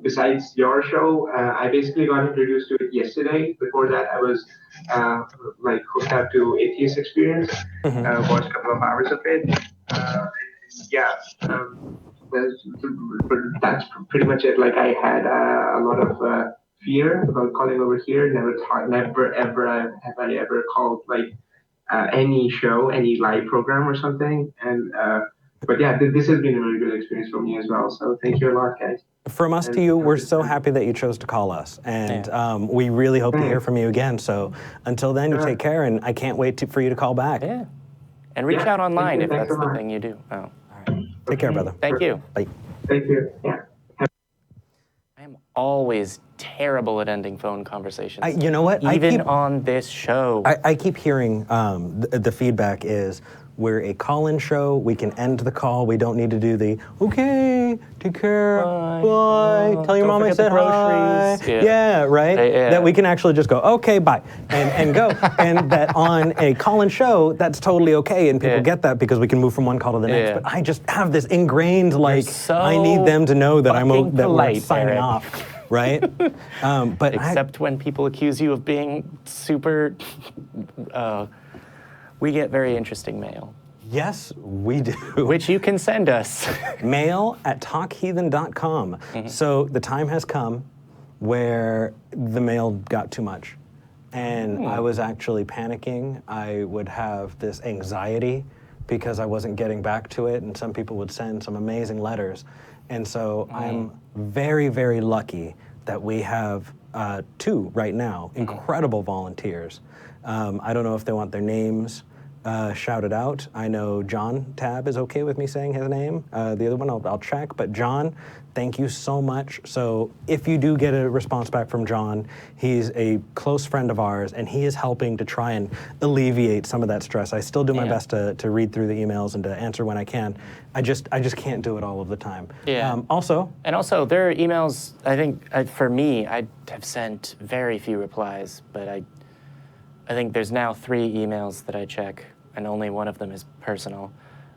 Besides your show, I basically got introduced to it yesterday. Before that, I was hooked up to Atheist Experience. Watched a couple of hours of it. That's pretty much it. Like I had a lot of fear about calling over here. Never ever have I ever called any show, any live program or something. And but yeah, this has been a really good experience for me as well. So thank you a lot, guys. From us to you, we're so happy that you chose to call us, and we really hope to hear from you again. So until then, you take care, and I can't wait for you to call back. Yeah, and reach out online if Thanks that's a the lot. thing you do. Oh, all right. Take care, brother. Thank you. Bye. Thank you. Yeah. I am always terrible at ending phone conversations. You know what? Even on this show. I keep hearing the feedback is, we're a call-in show. We can end the call. We don't need to do the, okay, take care, bye. Tell your mom I said hi. Yeah, right? That we can actually just go, okay, bye, and go. And that on a call-in show, that's totally okay, and people get that because we can move from one call to the next. But I just have this ingrained, I need them to know that that we're signing off. Right? But except when people accuse you of being super, we get very interesting mail. Yes, we do. Which you can send us. mail@talkheathen.com. So the time has come where the mail got too much. And I was actually panicking. I would have this anxiety because I wasn't getting back to it, and some people would send some amazing letters. And so I'm very, very lucky that we have 2 right now, incredible volunteers. I don't know if they want their names shouted out. I know John Tab is okay with me saying his name. The other one I'll check, but John, thank you so much. So if you do get a response back from John, he's a close friend of ours, and he is helping to try and alleviate some of that stress. I still do my best to read through the emails and to answer when I can. I just can't do it all of the time. Also, there are emails, I think, for me, I have sent very few replies, but I think there's now 3 emails that I check, and only one of them is personal.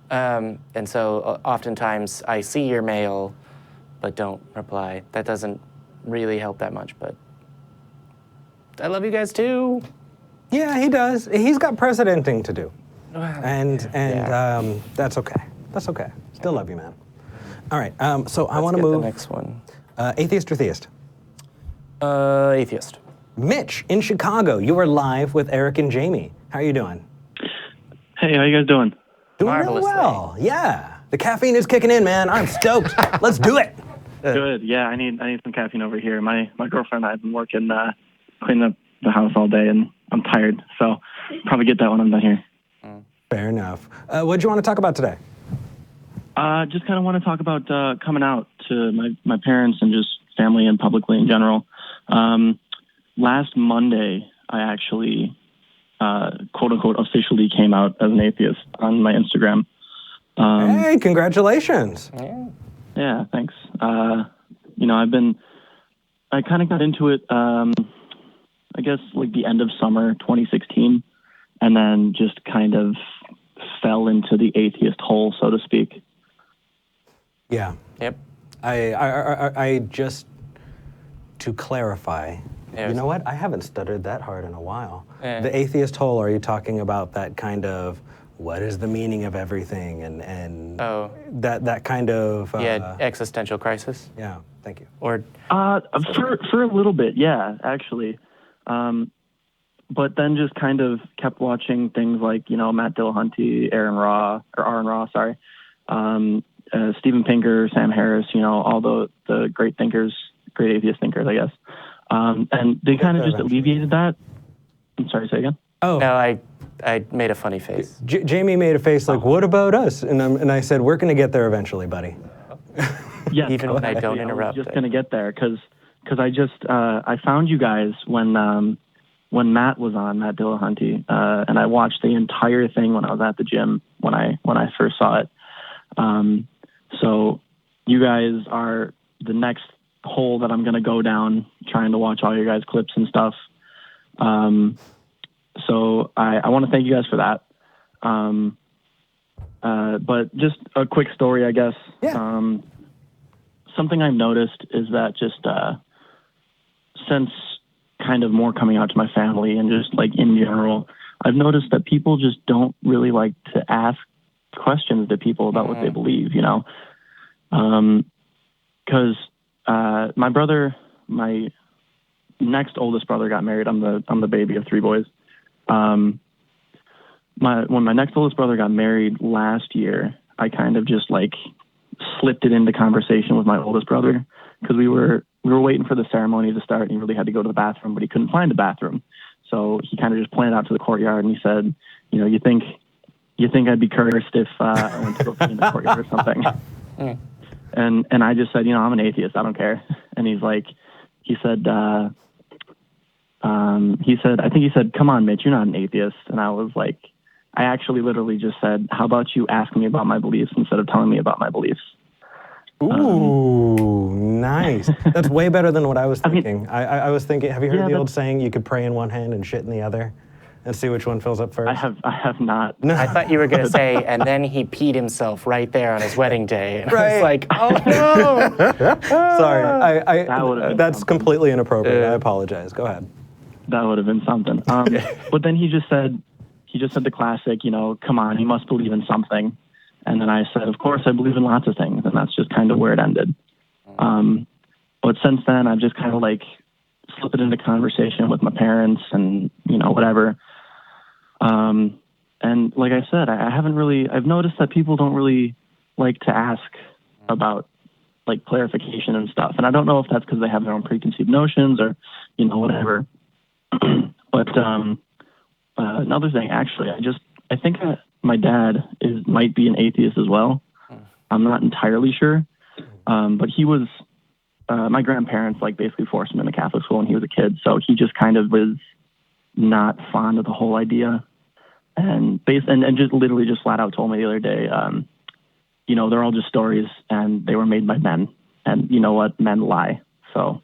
And so oftentimes I see your mail, but don't reply. That doesn't really help that much, but I love you guys too. Yeah, he does. He's got presidenting to do. And that's okay. That's okay. Still love you, man. All right, so I want to move. The next one. Atheist or theist? Atheist. Mitch, in Chicago, you are live with Eric and Jamie. How are you doing? Hey, how you guys doing? Doing really well. Yeah. The caffeine is kicking in, man. I'm stoked. Let's do it. Good. Yeah, I need some caffeine over here. My girlfriend and I have been working cleaning up the house all day, and I'm tired. So probably get that when I'm done here. Fair enough. What do you want to talk about today? Just kind of want to talk about coming out to my parents and just family and publicly in general. Last Monday, I actually, quote-unquote, officially came out as an atheist on my Instagram. Hey, congratulations. Yeah, thanks. I kind of got into it, I guess, like the end of summer 2016, and then just kind of fell into the atheist hole, so to speak. Yeah. Yep. I just, to clarify, Yes. You know what? I haven't stuttered that hard in a while. The atheist hole, are you talking about that kind of what is the meaning of everything, and Oh. that kind of existential crisis. Yeah, thank you. Or for a little bit, yeah, actually. But then just kind of kept watching things like, Matt Dillahunty, Aaron Ra, Steven Pinker, Sam Harris, all the great thinkers, great atheist thinkers, I guess. And they kind of just alleviated that. I'm sorry, say again? Oh. No, I made a funny face. Jamie made a face like, what about us? And I said, we're going to get there eventually, buddy. Yeah, even when I don't interrupt. I was just going to get there because I found you guys when Matt was on, Matt Dillahunty, and I watched the entire thing when I was at the gym when I first saw it. So you guys are the next hole that I'm going to go down, trying to watch all your guys' clips and stuff. So I want to thank you guys for that. But just a quick story, I guess. Yeah. Something I've noticed is that just since kind of more coming out to my family and just like in general, I've noticed that people just don't really like to ask questions to people about what they believe, because my brother, my next oldest brother got married. I'm the baby of 3 boys. When my next oldest brother got married last year, I kind of just like slipped it into conversation with my oldest brother because we were waiting for the ceremony to start and he really had to go to the bathroom, but he couldn't find a bathroom. So he kind of just pointed out to the courtyard and he said, you think I'd be cursed if I went to go pee in the courtyard or something? And I just said, I'm an atheist. I don't care. And he said, I think he said, come on, Mitch, you're not an atheist. And I was like, I actually literally just said, how about you ask me about my beliefs instead of telling me about my beliefs? Ooh, nice. That's way better than what I was thinking. I was thinking, have you heard the old saying, you could pray in one hand and shit in the other? And see which one fills up first? I have not. No. I thought you were going to say, and then he peed himself right there on his wedding day. And Right. I was like, oh no. Sorry, that's completely inappropriate. I apologize. Go ahead. That would have been something. But then he just said the classic, come on, you must believe in something. And then I said, of course, I believe in lots of things. And that's just kind of where it ended. But since then, I've just kind of like slipped it into conversation with my parents and, whatever. And like I said, I've noticed that people don't really like to ask about like clarification and stuff. And I don't know if that's because they have their own preconceived notions or, whatever. But another thing, actually, I think my dad might be an atheist as well. I'm not entirely sure. But he was, my grandparents like basically forced him into Catholic school when he was a kid. So he just kind of was not fond of the whole idea. And just literally just flat out told me the other day, they're all just stories and they were made by men. And you know what? Men lie. So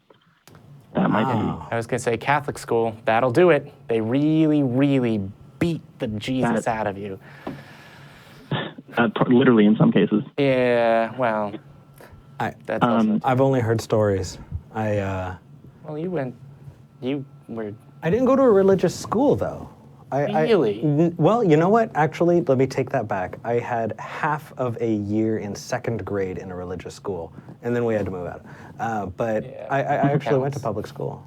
that might be. I was going to say Catholic school, that'll do it. They really, really beat the Jesus out of you. Literally in some cases. Yeah, well, that's also I've only heard stories. well, you were... I didn't go to a religious school, though. Really? Well, you know what? Actually, let me take that back. I had half of a year in 2nd grade in a religious school, and then we had to move out. But yeah, I actually went to public school.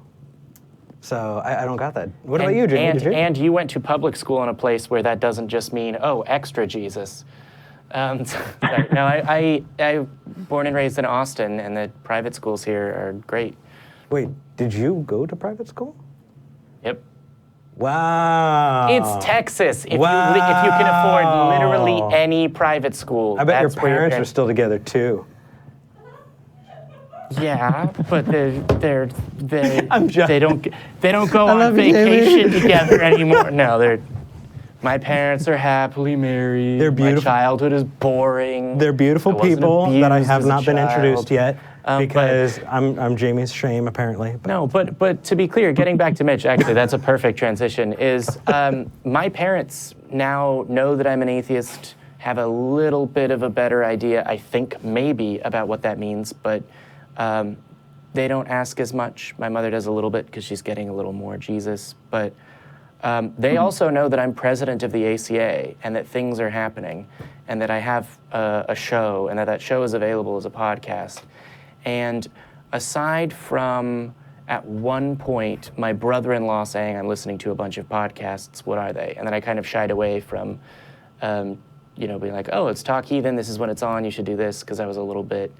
So I don't got that. What about you, Jimmy? And you went to public school in a place where that doesn't just mean, extra Jesus. Sorry. No, I born and raised in Austin, and the private schools here are great. Wait, did you go to private school? Yep. Wow. It's Texas. If you can afford literally any private school, I bet your that's where parents are still together too. Yeah, but I'm joking. they don't go on vacation together anymore. No, my parents are happily married. They're beautiful. My childhood is boring. They're beautiful people that I have not been introduced yet. Because I'm Jamie's shame, apparently. No, but to be clear, getting back to Mitch, actually, that's a perfect transition, is my parents now know that I'm an atheist, have a little bit of a better idea, I think, maybe, about what that means, but they don't ask as much. My mother does a little bit because she's getting a little more Jesus, but They also know that I'm president of the ACA and that things are happening and that I have a show and that show is available as a podcast. And aside from at one point my brother-in-law saying I'm listening to a bunch of podcasts, what are they? And then I kind of shied away from, being like, oh, it's Talk Heathen, this is when it's on, you should do this, because I was a little bit,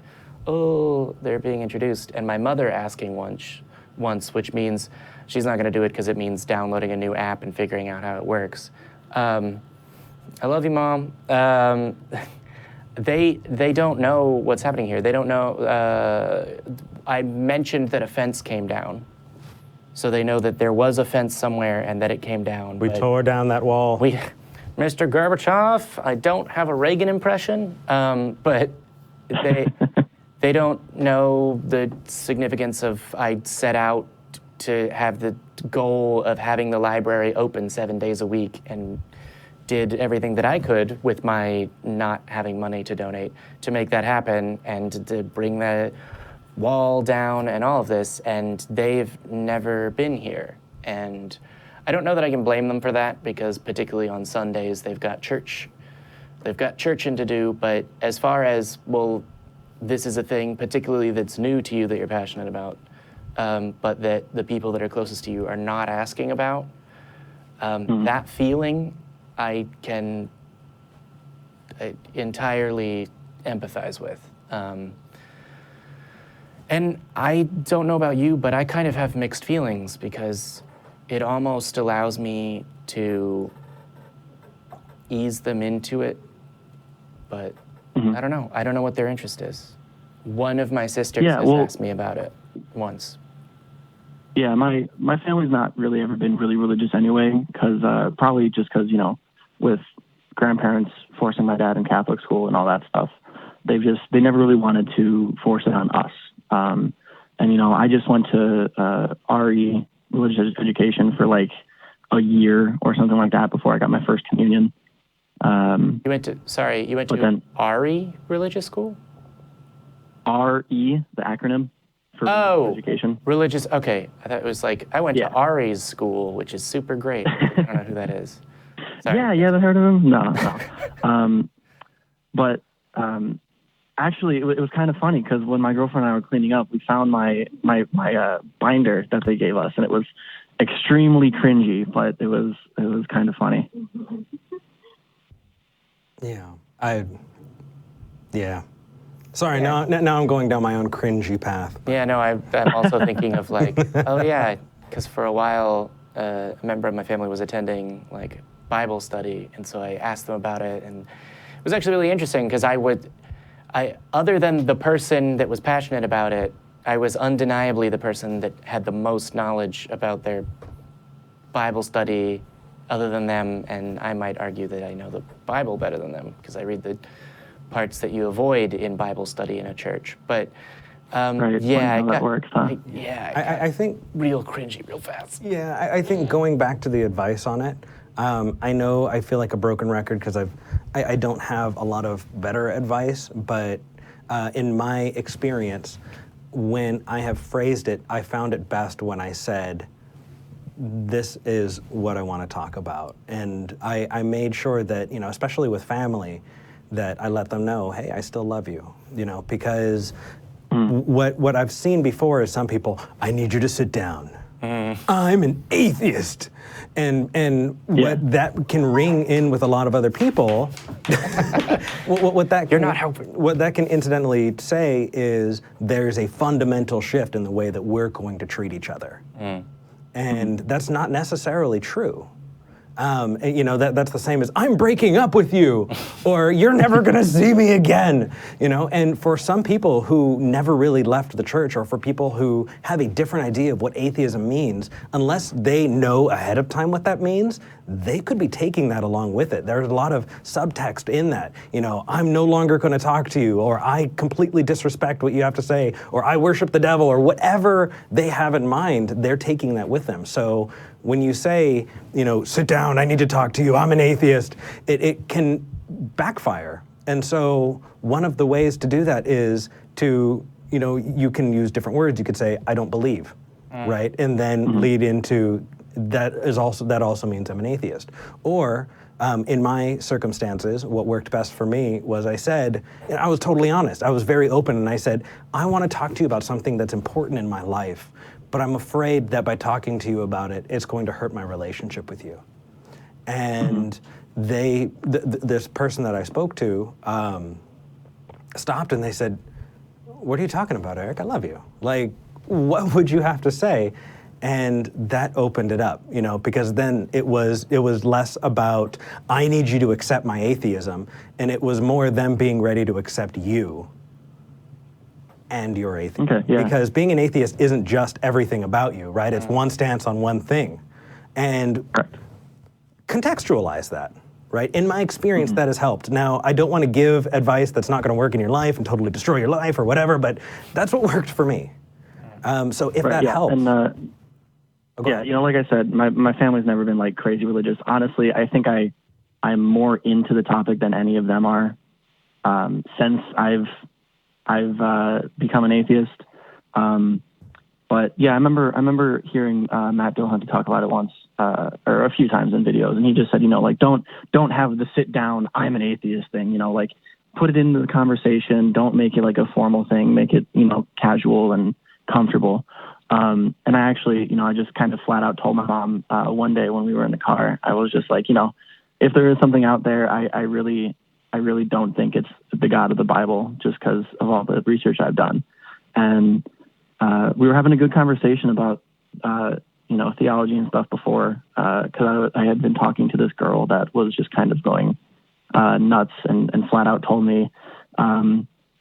oh, they're being introduced. And my mother asking once, which means she's not going to do it because it means downloading a new app and figuring out how it works. I love you, Mom. They don't know what's happening here. They don't know. I mentioned that a fence came down, so they know that there was a fence somewhere and that it came down. We tore down that wall. Mr. Gorbachev, I don't have a Reagan impression, but they don't know the significance of I set out to have the goal of having the library open 7 days a week and did everything that I could with my not having money to donate to make that happen and to bring the wall down and all of this, and they've never been here. And I don't know that I can blame them for that, because particularly on Sundays they've got churching to do, but as far as, well, this is a thing particularly that's new to you that you're passionate about, but that the people that are closest to you are not asking about, that feeling I can entirely empathize with. And I don't know about you, but I kind of have mixed feelings, because it almost allows me to ease them into it, but I don't know. I don't know what their interest is. One of my sisters has asked me about it once. Yeah, my family's not really ever been really religious anyway, probably just because, with grandparents forcing my dad in Catholic school and all that stuff, they never really wanted to force it on us. And, I just went to RE, religious education, for like a year or something like that before I got my first communion. You went to RE religious school? RE, the acronym for religious education. Religious, okay. I thought it was like, I went to RE's school, which is super great. I don't know who that is. Sorry. Yeah, you haven't heard of him? No. But actually, it was kind of funny, because when my girlfriend and I were cleaning up, we found my binder that they gave us, and it was extremely cringy, but it was kind of funny. Yeah. Sorry, now I'm going down my own cringy path. Yeah, no, I'm also thinking of like, oh yeah, because for a while, a member of my family was attending like Bible study, and so I asked them about it, and it was actually really interesting, because other than the person that was passionate about it, I was undeniably the person that had the most knowledge about their Bible study other than them, and I might argue that I know the Bible better than them, because I read the parts that you avoid in Bible study in a church. But right, that works, huh? I think real cringy real fast. Yeah, I think going back to the advice on it, I feel like a broken record, because I don't have a lot of better advice, but in my experience, when I have phrased it, I found it best when I said, this is what I want to talk about. And I made sure that, especially with family, that I let them know, hey, I still love you, because what I've seen before is some people, I need you to sit down. I'm an atheist. And what that can ring in with a lot of other people, what that can incidentally say is there's a fundamental shift in the way that we're going to treat each other. And that's not necessarily true. That's the same as I'm breaking up with you, or you're never gonna see me again, and for some people who never really left the church, or for people who have a different idea of what atheism means, unless they know ahead of time what that means, they could be taking that along with it. There's a lot of subtext in that, I'm no longer gonna talk to you, or I completely disrespect what you have to say, or I worship the devil, or whatever they have in mind, they're taking that with them. So when you say, sit down, I need to talk to you, I'm an atheist, it can backfire. And so one of the ways to do that is to, you can use different words. You could say, I don't believe, right? And then lead into, that also means I'm an atheist. Or in my circumstances, what worked best for me was I said, and I was totally honest. I was very open, and I said, I want to talk to you about something that's important in my life, but I'm afraid that by talking to you about it, it's going to hurt my relationship with you. And this person that I spoke to stopped, and they said, what are you talking about, Eric? I love you. Like, what would you have to say? And that opened it up, because then it was less about, I need you to accept my atheism, and it was more them being ready to accept you and your atheism. Okay, yeah. Because being an atheist isn't just everything about you, right? It's one stance on one thing. And contextualize that, right? In my experience, that has helped. Now, I don't want to give advice that's not going to work in your life and totally destroy your life or whatever, but that's what worked for me. So if that helps. And, like I said, my family's never been like crazy religious. Honestly, I think I'm more into the topic than any of them are. Since I've become an atheist. But yeah, I remember hearing Matt Dillahunty talk about it once, or a few times in videos, and he just said, don't have the sit down, I'm an atheist thing, like put it into the conversation, don't make it like a formal thing, make it, casual and comfortable. And I actually, I just kind of flat out told my mom one day when we were in the car, I was just like, if there is something out there, I really don't think it's the God of the Bible, just because of all the research I've done. And we were having a good conversation about, theology and stuff before, because I had been talking to this girl that was just kind of going nuts and flat out told me,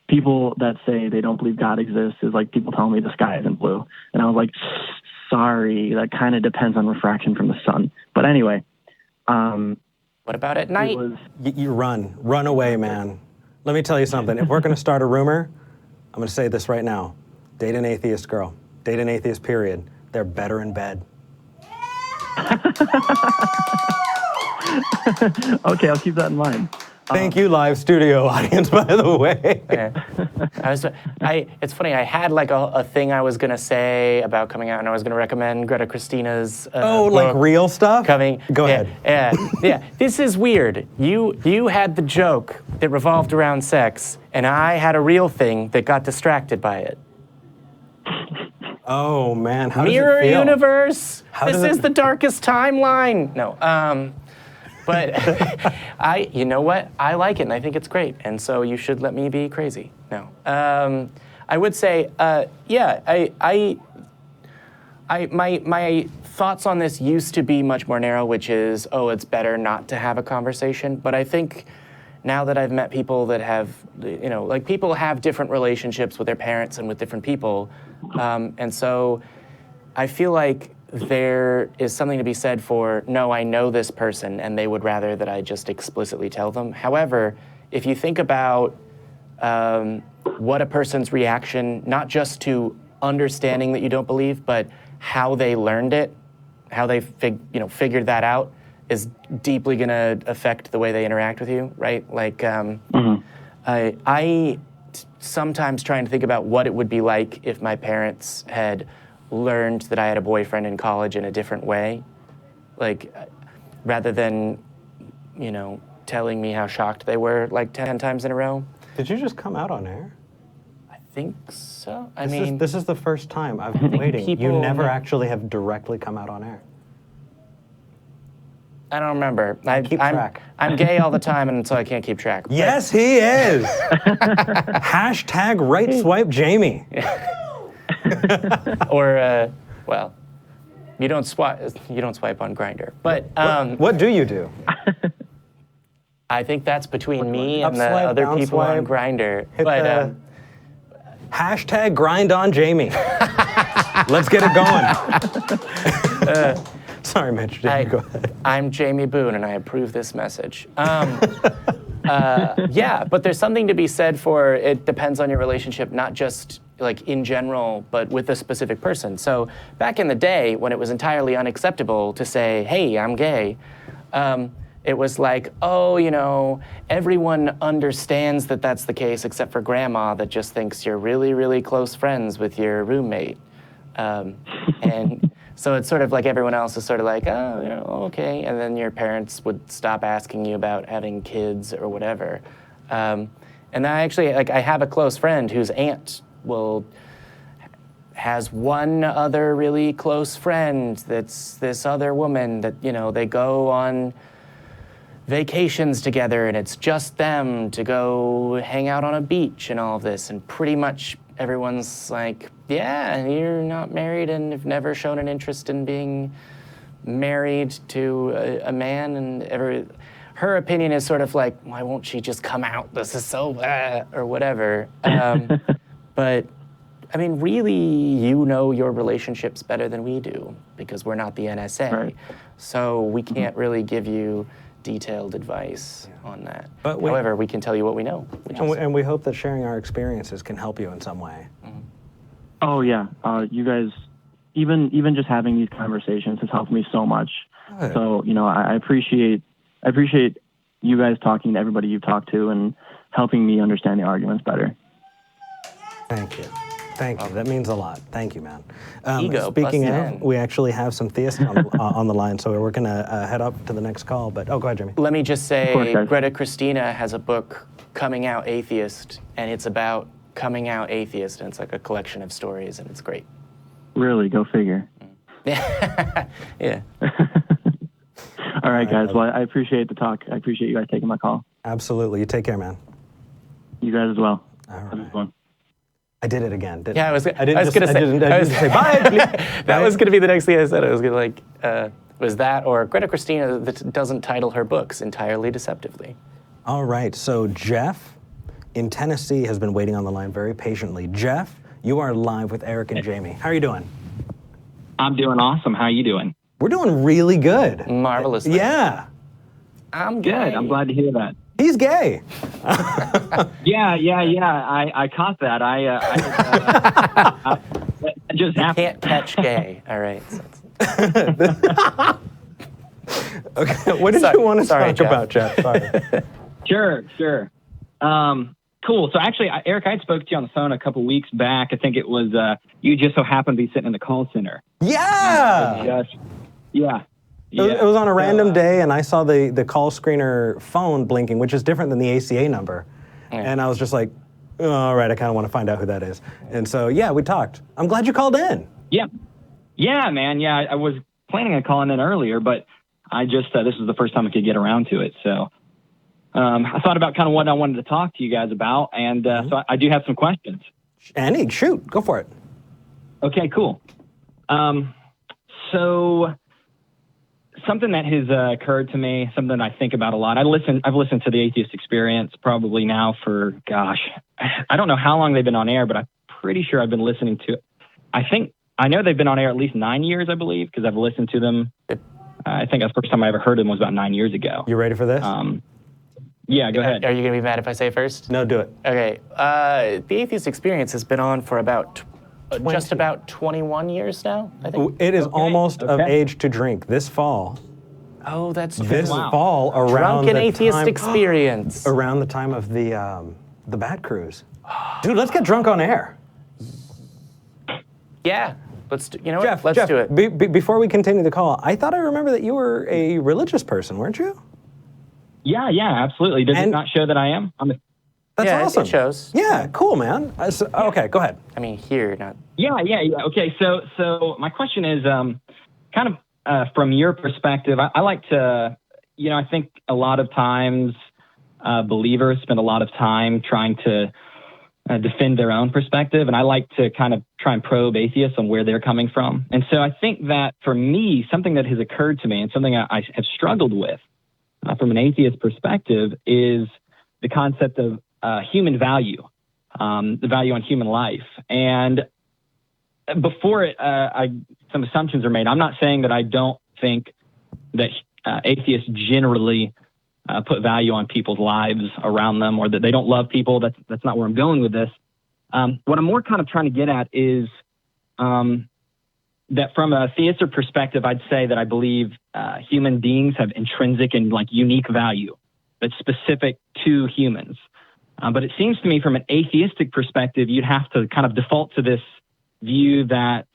people that say they don't believe God exists is like people telling me the sky isn't blue. And I was like, sorry, that kind of depends on refraction from the sun. But anyway. What about at night? You run away, man. Let me tell you something. If we're going to start a rumor, I'm going to say this right now. Date an atheist girl. Date an atheist, period. They're better in bed. Okay, I'll keep that in mind. Thank you, live studio audience, by the way. Yeah. It's funny, I had like a thing I was going to say about coming out, and I was going to recommend Greta Christina's like real stuff? Coming. Go ahead. Yeah. This is weird. You had the joke that revolved around sex, and I had a real thing that got distracted by it. Oh, man, how does it Mirror feel? universe. This is the darkest timeline. No, but you know what? I like it, and I think it's great, and so you should let me be crazy. No, I would say, my thoughts on this used to be much more narrow, which is, it's better not to have a conversation. But I think now that I've met people that have, people have different relationships with their parents and with different people, and so I feel like there is something to be said for, no, I know this person, and they would rather that I just explicitly tell them. However, if you think about what a person's reaction, not just to understanding that you don't believe, but how they learned it, how they figured that out, is deeply going to affect the way they interact with you, right? Like, I sometimes try and think about what it would be like if my parents had learned that I had a boyfriend in college in a different way, like rather than, telling me how shocked they were like 10 times in a row. Did you just come out on air? I think so. This is the first time I've been waiting. You never actually have directly come out on air. I don't remember. Keep track. I'm gay all the time, and so I can't keep track. Yes, he is. Hashtag right swipe Jamie. Or, you don't swipe on Grindr. But what do you do? I think that's between me and the Upswipe, other people downswipe, on Grindr. hit But the hashtag grind on Jamie. Let's get it going. Sorry, Mitch. Go ahead. I'm Jamie Boone, and I approve this message. Yeah, but there's something to be said for it depends on your relationship, not just like in general, but with a specific person. So back in the day, when it was entirely unacceptable to say, hey, I'm gay, it was like, everyone understands that that's the case except for grandma that just thinks you're really, really close friends with your roommate. And so it's sort of like everyone else is sort of like, oh, you know, okay. And then your parents would stop asking you about having kids or whatever. And I actually, like, I have a close friend whose aunt has one other really close friend that's this other woman that, you know, they go on vacations together and it's just them to go hang out on a beach and all of this. And pretty much everyone's like, yeah, you're not married and have never shown an interest in being married to a man. And her opinion is sort of like, why won't she just come out? This is so or whatever. But I mean, really, you know your relationships better than we do because we're not the NSA. Right. So we can't really give you detailed advice on that. But however, we can tell you what we know. And we hope that sharing our experiences can help you in some way. Oh yeah, you guys, even just having these conversations has helped me so much. Good. So you know, I appreciate you guys talking to everybody you've talked to and helping me understand the arguments better. Thank you. Thank you. That means a lot. Thank you, man. Ego Speaking plus of, N. we actually have some theists on the line, so we're going to head up to the next call. But go ahead, Jimmy. Let me just say, Of course, guys. Greta Christina has a book, Coming Out Atheist, and it's about coming out atheist, and it's like a collection of stories, and it's great. Really, go figure. Yeah. All right, guys. Well, I appreciate the talk. I appreciate you guys taking my call. Absolutely. You take care, man. You guys as well. All Have a right. good one. I did it again. Didn't Yeah, I was didn't gonna say- I didn't say bye. Please. That was going to be the next thing I said. I was going to like, was that or Greta Christina that doesn't title her books entirely deceptively. All right. So Jeff in Tennessee has been waiting on the line very patiently. Jeff, you are live with Eric and Jamie. How are you doing? I'm doing awesome. How you doing? We're doing really good. Marvelously. Yeah. I'm Good. gay. I'm glad to hear that. He's gay. Yeah. I caught that. I just happened. Can't catch gay. All right. So it's- Okay. What did Sorry- you want to sorry, talk Jeff. about, Jeff? Sorry. Sure. Cool. So actually, Eric, I spoke to you on the phone a couple weeks back. I think it was you just so happened to be sitting in the call center. Yeah. Yeah. It was on a random day, and I saw the call screener phone blinking, which is different than the ACA number. And I was just like, oh, all right, I kind of want to find out who that is. And so, yeah, we talked. I'm glad you called in. Yeah. Yeah, man. Yeah, I was planning on calling in earlier, but I just this was the first time I could get around to it. So I thought about kind of what I wanted to talk to you guys about, and so I do have some questions. Annie, shoot, go for it. Okay, cool. So something that has occurred to me, something I think about a lot. I've listened to the Atheist Experience probably now for, gosh, I don't know how long they've been on air, but I'm pretty sure I've been listening to. I know they've been on air at least 9 years, I believe, because I've listened to them. I think the first time I ever heard them was about 9 years ago. You ready for this? Yeah, go ahead. Are you going to be mad if I say first? No, do it. Okay. The Atheist Experience has been on for about just about 21 years now, I think. It is almost of okay. age to drink this fall. Oh, that's true. This Wow. fall, around Drunken the Atheist time, Experience. around the time of the Bat Cruise. Dude, let's get drunk on air. Yeah. Let's do, you know Jeff, what? Let's do it. Before we continue the call, I thought I remember that you were a religious person, weren't you? Yeah, absolutely. Does it And- not show that I am? That's Yeah, awesome. it shows. Yeah, cool, man. Okay, go ahead. I mean, here, not. Yeah. Okay, so my question is kind of from your perspective. I like to, I think a lot of times believers spend a lot of time trying to defend their own perspective, and I like to kind of try and probe atheists on where they're coming from. And so I think that for me, something that has occurred to me and something I have struggled with from an atheist perspective is the concept of human value, the value on human life. And before some assumptions are made, I'm not saying that I don't think that atheists generally put value on people's lives around them, or that they don't love people. That's not where I'm going with this. What I'm more kind of trying to get at is that from a theistic perspective, I'd say that I believe human beings have intrinsic and unique value that's specific to humans. But it seems to me from an atheistic perspective, you'd have to kind of default to this view that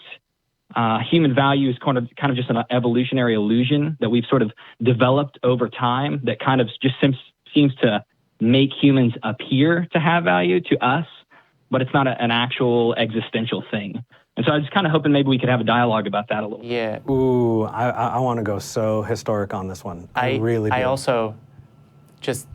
human value is kind of just an evolutionary illusion that we've sort of developed over time that kind of just seems to make humans appear to have value to us, but it's not an actual existential thing. And so I was just kind of hoping maybe we could have a dialogue about that a little bit. Yeah. Ooh, I want to go so historic on this one. I really do. I also, just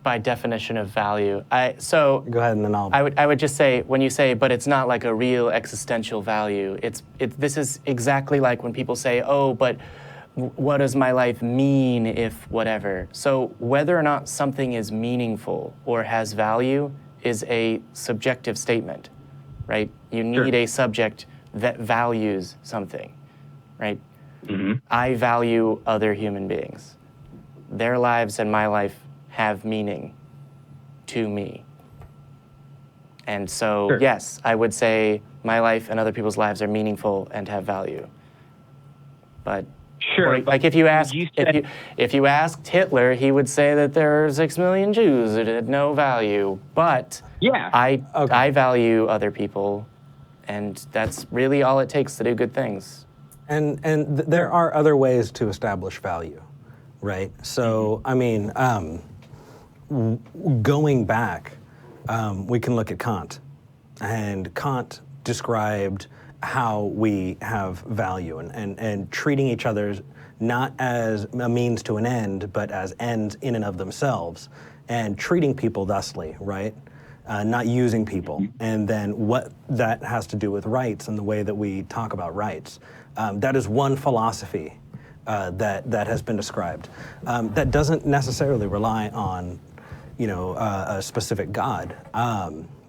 by definition of value, Go ahead and then I would just say, when you say, but it's not like a real existential value, this is exactly like when people say, oh, but what does my life mean if whatever? So whether or not something is meaningful or has value is a subjective statement, right? You need a subject that values something, right? Mm-hmm. I value other human beings. Their lives and my life have meaning to me. And so, yes, I would say my life and other people's lives are meaningful and have value. But like if you asked Hitler, he would say that there are 6 million Jews that had no value. But I value other people, and that's really all it takes to do good things. And there are other ways to establish value, right? So, I mean, going back, we can look at Kant. And Kant described how we have value and treating each other not as a means to an end, but as ends in and of themselves, and treating people thusly, right? Not using people. And then what that has to do with rights and the way that we talk about rights. That is one philosophy that has been described. That doesn't necessarily rely on, a specific God.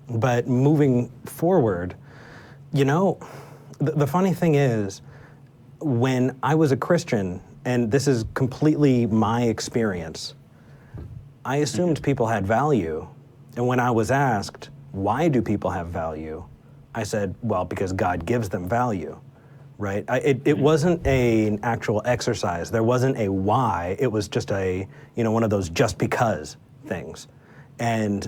But moving forward, the funny thing is, when I was a Christian, and this is completely my experience, I assumed people had value. And when I was asked, why do people have value? I said, well, because God gives them value, right? It wasn't an actual exercise. There wasn't a why. It was just one of those just because things. And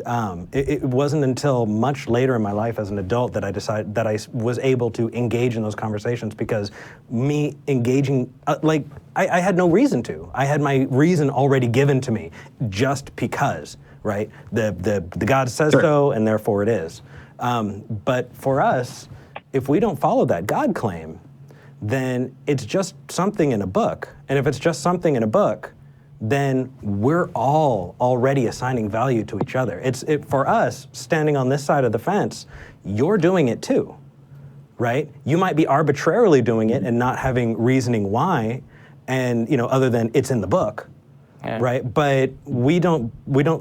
it wasn't until much later in my life as an adult that I decided that I was able to engage in those conversations, because me engaging, I had no reason to. I had my reason already given to me just because, right? The God says so, and therefore it is. But for us, if we don't follow that God claim, then it's just something in a book. And if it's just something in a book, then we're all already assigning value to each other. For us, standing on this side of the fence, you're doing it too, right? You might be arbitrarily doing it and not having reasoning why, and other than it's in the book, right? But we don't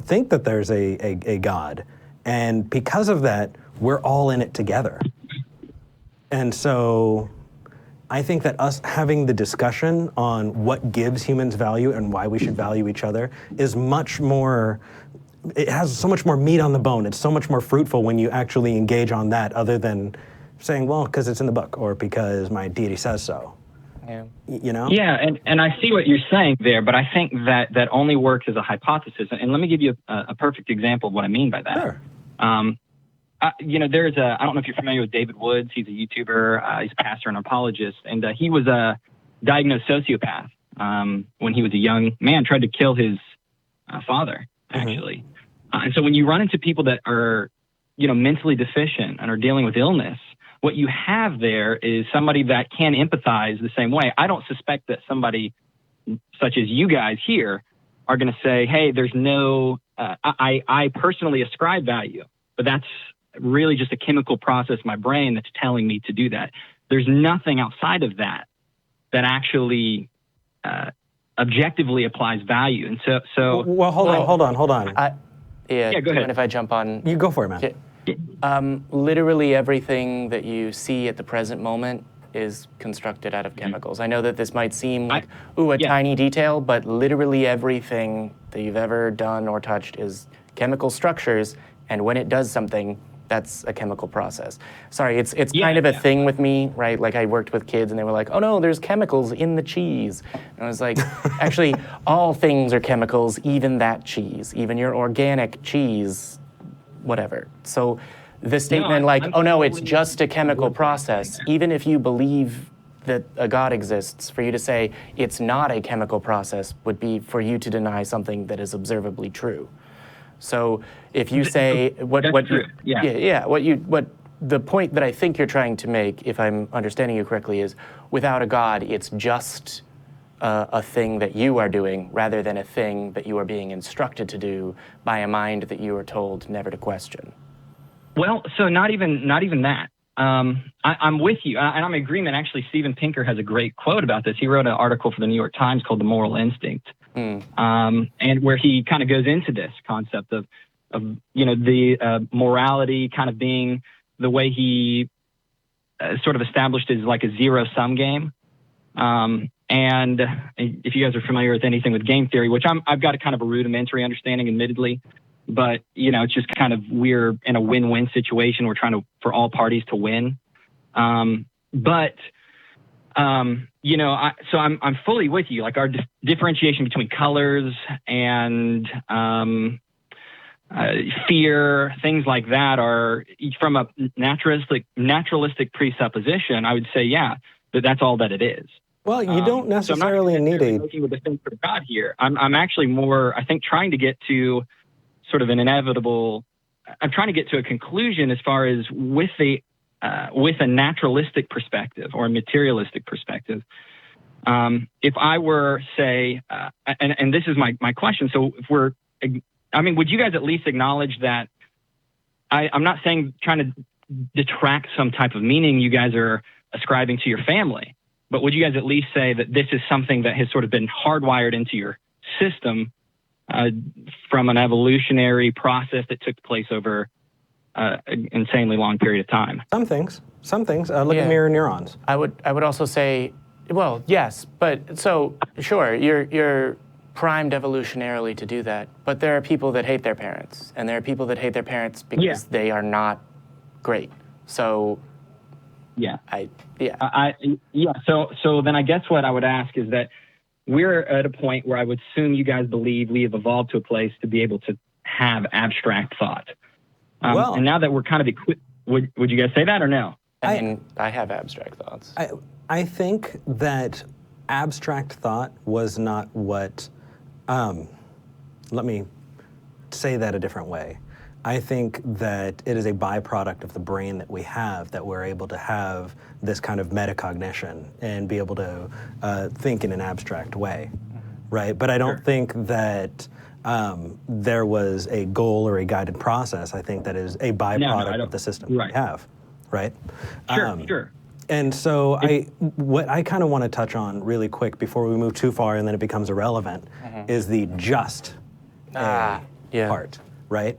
think that there's a God, and because of that, we're all in it together. And so I think that us having the discussion on what gives humans value and why we should value each other is much more, it has so much more meat on the bone. It's so much more fruitful when you actually engage on that, other than saying, well, because it's in the book, or because my deity says so. Yeah. Yeah, and I see what you're saying there, but I think that only works as a hypothesis. And let me give you a perfect example of what I mean by that. Sure. There's I don't know if you're familiar with David Woods. He's a YouTuber. He's a pastor and apologist. And he was a diagnosed sociopath when he was a young man, tried to kill his father, actually. And so when you run into people that are, mentally deficient and are dealing with illness, what you have there is somebody that can empathize the same way. I don't suspect that somebody such as you guys here are going to say, hey, there's no, I personally ascribe value, but that's really just a chemical process in my brain that's telling me to do that. There's nothing outside of that actually objectively applies value. And so well, hold on. Go ahead. And if I jump on. You go for it, man. Literally everything that you see at the present moment is constructed out of chemicals. I know that this might seem like, tiny detail, but literally everything that you've ever done or touched is chemical structures, and when it does something, that's a chemical process. Sorry, it's kind of a thing with me, right? Like I worked with kids and they were like, oh no, there's chemicals in the cheese. And I was like, actually, all things are chemicals, even that cheese, even your organic cheese, whatever. So the statement it's just a chemical process, even if you believe that a God exists. For you to say it's not a chemical process would be for you to deny something that is observably true. So if you say what the point that I think you're trying to make, if I'm understanding you correctly, is without a God, it's just a thing that you are doing rather than a thing that you are being instructed to do by a mind that you are told never to question. Well, so not even that. I'm with you, and I'm in agreement. Actually, Steven Pinker has a great quote about this. He wrote an article for the New York Times called "The Moral Instinct," and where he kind of goes into this concept of the morality kind of being the way he sort of established is like a zero-sum game. And if you guys are familiar with anything with game theory, which I've got a kind of a rudimentary understanding, admittedly, but it's just kind of we're in a win-win situation. We're trying for all parties to win. So I'm fully with you. Like our differentiation between colors and fear, things like that are from a naturalistic presupposition. I would say, that's all that it is. Well, you don't necessarily need a making a defense for God here. I'm actually more, I think, trying to get to sort of an inevitable. I'm trying to get to a conclusion as far as with a naturalistic perspective or a materialistic perspective. If I were, say, and this is my question. So if would you guys at least acknowledge that I'm not saying trying to detract some type of meaning you guys are ascribing to your family, but would you guys at least say that this is something that has sort of been hardwired into your system from an evolutionary process that took place over an insanely long period of time? Some things. Look at mirror neurons. I would also say, well, yes, but so sure, you're primed evolutionarily to do that, but there are people that hate their parents, and there are people that hate their parents because they are not great. So So then I guess what I would ask is that we're at a point where I would assume you guys believe we have evolved to a place to be able to have abstract thought. And now that we're kind of equipped, would you guys say that or no? I mean, I have abstract thoughts. I think that abstract thought was not what, let me say that a different way. I think that it is a byproduct of the brain that we have, that we're able to have this kind of metacognition and be able to think in an abstract way, right? But I don't think that there was a goal or a guided process. I think that is a byproduct of the system we have, right? Sure. And so what I kind of want to touch on really quick before we move too far and then it becomes irrelevant is the just part, right?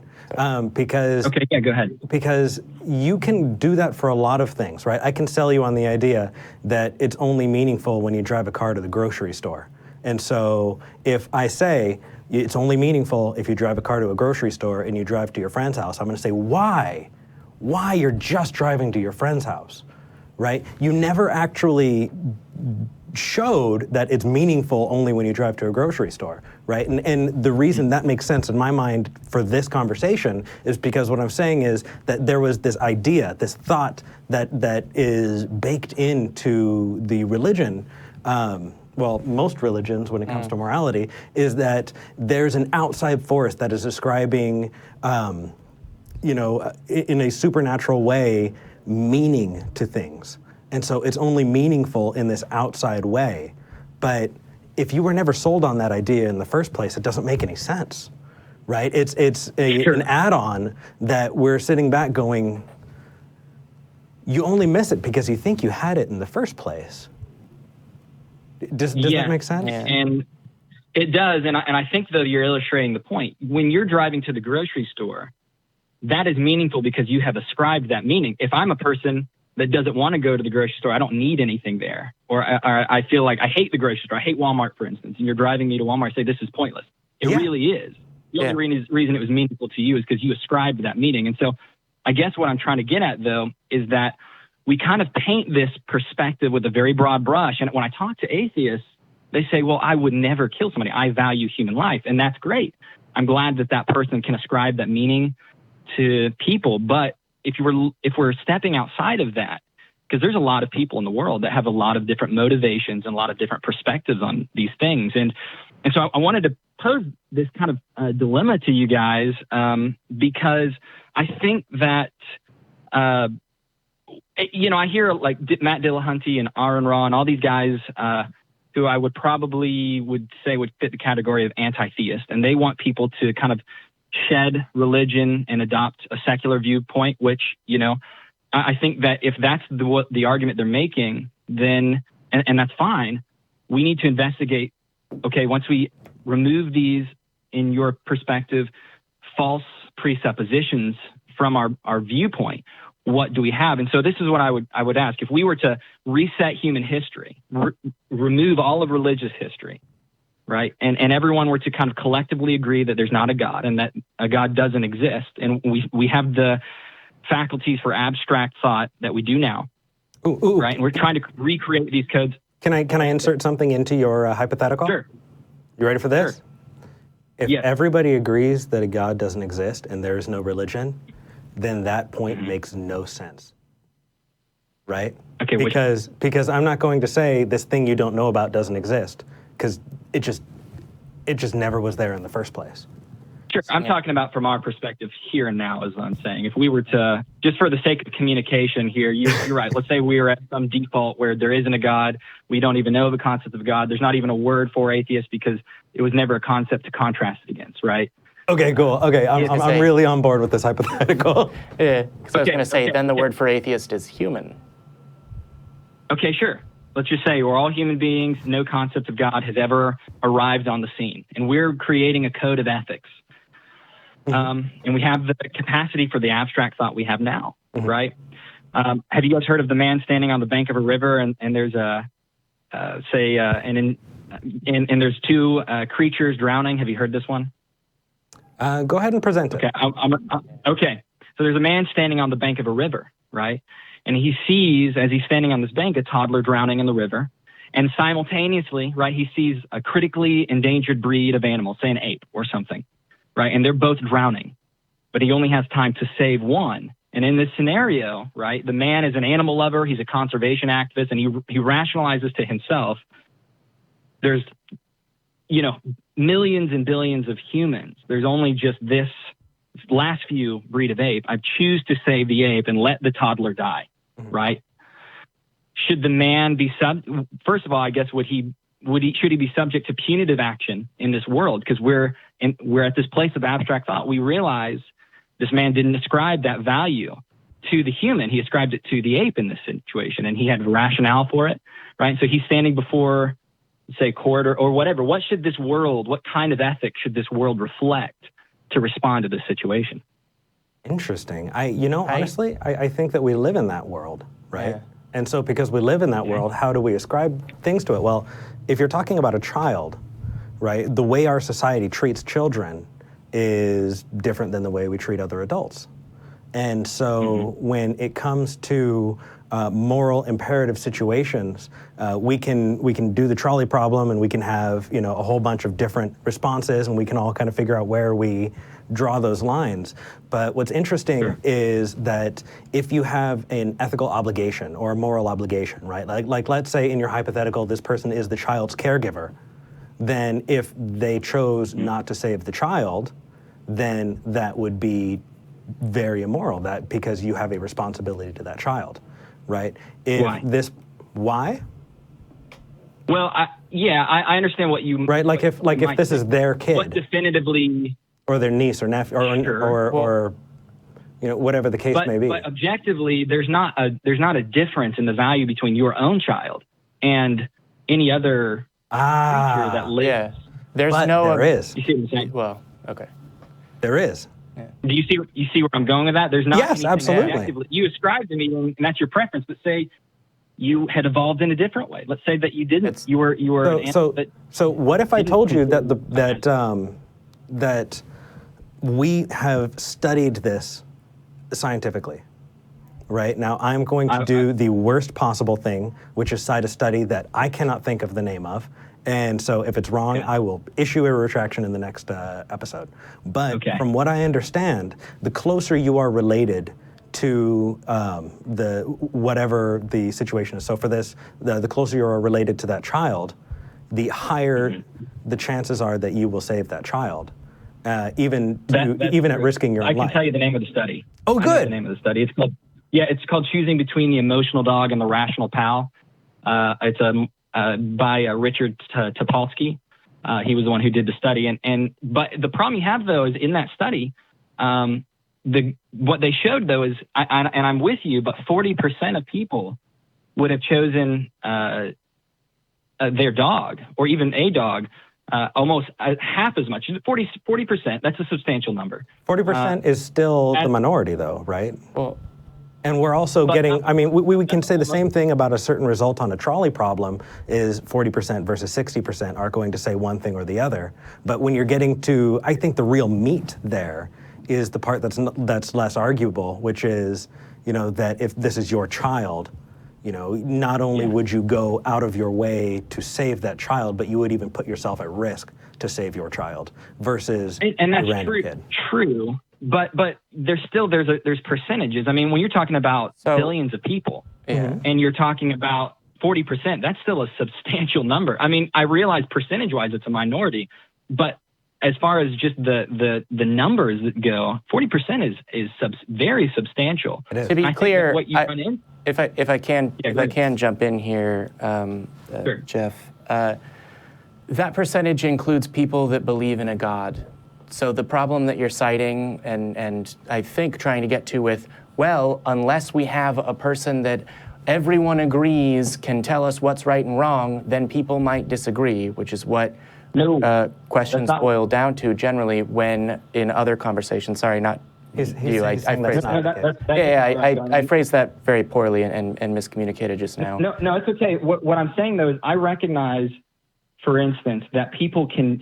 Because go ahead. Because you can do that for a lot of things, right? I can sell you on the idea that it's only meaningful when you drive a car to the grocery store. And so if I say it's only meaningful if you drive a car to a grocery store and you drive to your friend's house, I'm going to say, why? Why you're just driving to your friend's house, right? You never actually showed that it's meaningful only when you drive to a grocery store, right? And the reason that makes sense in my mind for this conversation is because what I'm saying is that there was this idea, this thought that is baked into the religion, well, most religions when it comes to morality, is that there's an outside force that is describing, in a supernatural way, meaning to things. And so it's only meaningful in this outside way. But if you were never sold on that idea in the first place, it doesn't make any sense, right? It's an add-on that we're sitting back going, you only miss it because you think you had it in the first place. Does that make sense? Yeah. And it does. And I think, though, you're illustrating the point. When you're driving to the grocery store, that is meaningful because you have ascribed that meaning. If I'm a person that doesn't want to go to the grocery store, I don't need anything there. Or I feel like I hate the grocery store. I hate Walmart, for instance, and you're driving me to Walmart, say this is pointless. It really is. The only reason it was meaningful to you is because you ascribed that meaning. And so I guess what I'm trying to get at, though, is that we kind of paint this perspective with a very broad brush. And when I talk to atheists, they say, well, I would never kill somebody. I value human life. And that's great. I'm glad that person can ascribe that meaning to people. But if we're stepping outside of that, because there's a lot of people in the world that have a lot of different motivations and a lot of different perspectives on these things. And so I wanted to pose this kind of dilemma to you guys because I think that, I hear like Matt Dillahunty and Aaron Ra and all these guys who I would say would fit the category of anti-theist, and they want people to kind of shed religion and adopt a secular viewpoint, which, I think that if that's the argument they're making, then, and that's fine, we need to investigate, okay, once we remove these, in your perspective, false presuppositions from our viewpoint, what do we have? And so this is what I would ask. If we were to reset human history, remove all of religious history, right? And everyone were to kind of collectively agree that there's not a God and that a God doesn't exist. And we have the faculties for abstract thought that we do now, right? And we're trying to recreate these codes. Can I insert something into your hypothetical? Sure. You ready for this? Sure. If everybody agrees that a God doesn't exist and there is no religion, then that point makes no sense, right? Okay. Because I'm not going to say this thing you don't know about doesn't exist, because it just never was there in the first place. Sure. I'm talking about from our perspective here and now, is what I'm saying. If we were to, just for the sake of communication here, you're right. Let's say we were at some default where there isn't a God. We don't even know the concept of God. There's not even a word for atheist because it was never a concept to contrast it against, right? Okay, cool. Okay, I'm really on board with this hypothetical. Yeah, because I was going to say, then the word for atheist is human. Okay, sure. Let's just say we're all human beings. No concept of God has ever arrived on the scene. And we're creating a code of ethics. And we have the capacity for the abstract thought we have now, right? Have you guys heard of the man standing on the bank of a river and there's and there's two creatures drowning? Have you heard this one? Go ahead and present it. Okay. Okay. So there's a man standing on the bank of a river, right? And he sees, as he's standing on this bank, a toddler drowning in the river. And simultaneously, right, he sees a critically endangered breed of animal, say an ape or something, right? And they're both drowning, but he only has time to save one. And in this scenario, right, the man is an animal lover. He's a conservation activist, and he rationalizes to himself, there's, millions and billions of humans. There's only just this last few breed of ape. I choose to save the ape and let the toddler die, right? Should the man be first of all, I guess, should he be subject to punitive action in this world? Because we're at this place of abstract thought. We realize this man didn't ascribe that value to the human. He ascribed it to the ape in this situation, and he had a rationale for it, right? So he's standing before, say, court or whatever. What kind of ethics should this world reflect to respond to this situation? Interesting. Honestly, I think that we live in that world, right? Yeah. And so because we live in that world, how do we ascribe things to it? Well, if you're talking about a child, right, the way our society treats children is different than the way we treat other adults. And so when it comes to moral imperative situations, we can do the trolley problem, and we can have a whole bunch of different responses, and we can all kind of figure out where we draw those lines. But what's interesting is that if you have an ethical obligation or a moral obligation, right? Like let's say in your hypothetical, this person is the child's caregiver. Then if they chose not to save the child, then that would be very immoral, because you have a responsibility to that child, right? Why? Well, I understand what you... Right, like if this is their kid. What definitively... Or their niece or nephew, or whatever the case may be. But objectively, there's not a difference in the value between your own child and any other creature that lives. Yeah. There is. You see what I'm saying? Well, okay. There is. Yeah. Do you see where I'm going with that? There's not. Yes, absolutely. You ascribe to me, and that's your preference. But say you had evolved in a different way. Let's say that you didn't. You were. So what if I told you that we have studied this scientifically, right? Now I'm going to do the worst possible thing, which is cite a study that I cannot think of the name of. And so if it's wrong, I will issue a retraction in the next episode. But from what I understand, the closer you are related to the whatever the situation is. So for this, the closer you are related to that child, the higher the chances are that you will save that child, even at risking your own life. I can tell you the name of the study. Oh, I know good. the name of the study. It's called Choosing Between the Emotional Dog and the Rational Pal. It's by Richard Topolsky. He was the one who did the study. But the problem you have, though, is in that study, what they showed, though, is, and I'm with you, but 40% of people would have chosen their dog, or even a dog, almost half as much. 40%, that's a substantial number. 40% is still the minority, though, right? Well, and we're also getting, I mean, we can say the same thing about a certain result on a trolley problem is 40% versus 60% are going to say one thing or the other. But when you're getting to, I think the real meat there is the part that's less arguable, which is, that if this is your child, not only would you go out of your way to save that child, but you would even put yourself at risk to save your child versus and that's a random kid. True. But there's percentages. I mean, when you're talking about billions of people, and you're talking about 40%, that's still a substantial number. I mean, I realize percentage-wise it's a minority, but as far as just the numbers that go, 40% is very substantial. It is. To be clear, what you run in. If I can jump in here, Sure. Jeff, that percentage includes people that believe in a God. So the problem that you're citing, and I think trying to get to with, well, unless we have a person that everyone agrees can tell us what's right and wrong, then people might disagree, which is what questions boil down to generally when in other conversations. Sorry, not you. I phrased that. I phrased that very poorly and miscommunicated just now. No, it's okay. What I'm saying though is I recognize, for instance, that people can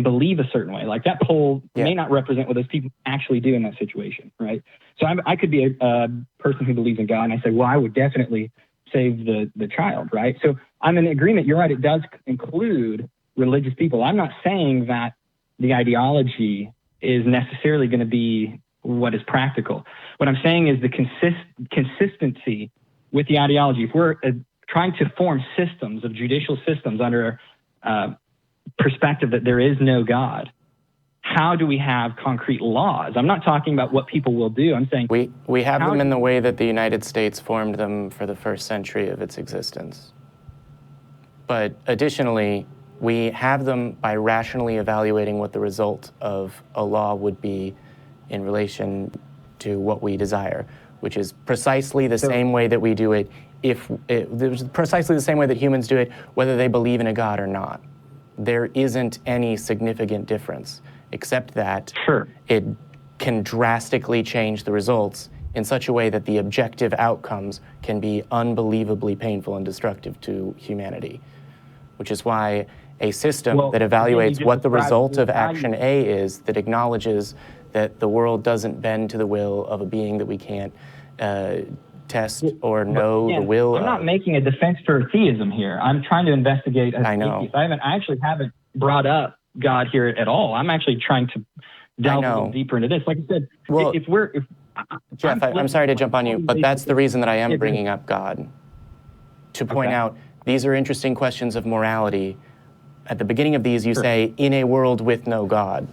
believe a certain way. Like that poll may not represent what those people actually do in that situation, right? So I could be a person who believes in God, and I say, well, I would definitely save the child, right? So I'm in agreement. You're right. It does include religious people. I'm not saying that the ideology is necessarily going to be what is practical. What I'm saying is the consistency with the ideology. If we're trying to form systems of judicial systems under perspective that there is no God, how do we have concrete laws? I'm not talking about what people will do. I'm saying we have them in the way that the United States formed them for the first century of its existence. But additionally, we have them by rationally evaluating what the result of a law would be in relation to what we desire, which is precisely the same way that we do it. There's precisely the same way that humans do it, whether they believe in a God or not. There isn't any significant difference, except that it can drastically change the results in such a way that the objective outcomes can be unbelievably painful and destructive to humanity, which is why a system that evaluates what the result of action A is, that acknowledges that the world doesn't bend to the will of a being that we can't test or know the will of. I'm not making a defense for theism here. I'm trying to investigate as I know. atheist. I actually haven't brought up God here at all. I'm actually trying to delve a little deeper into this. Like I said, Jeff, I'm sorry to jump on you, but that's the reason that I am bringing up God, to point out these are interesting questions of morality. At the beginning of these, you say, in a world with no God.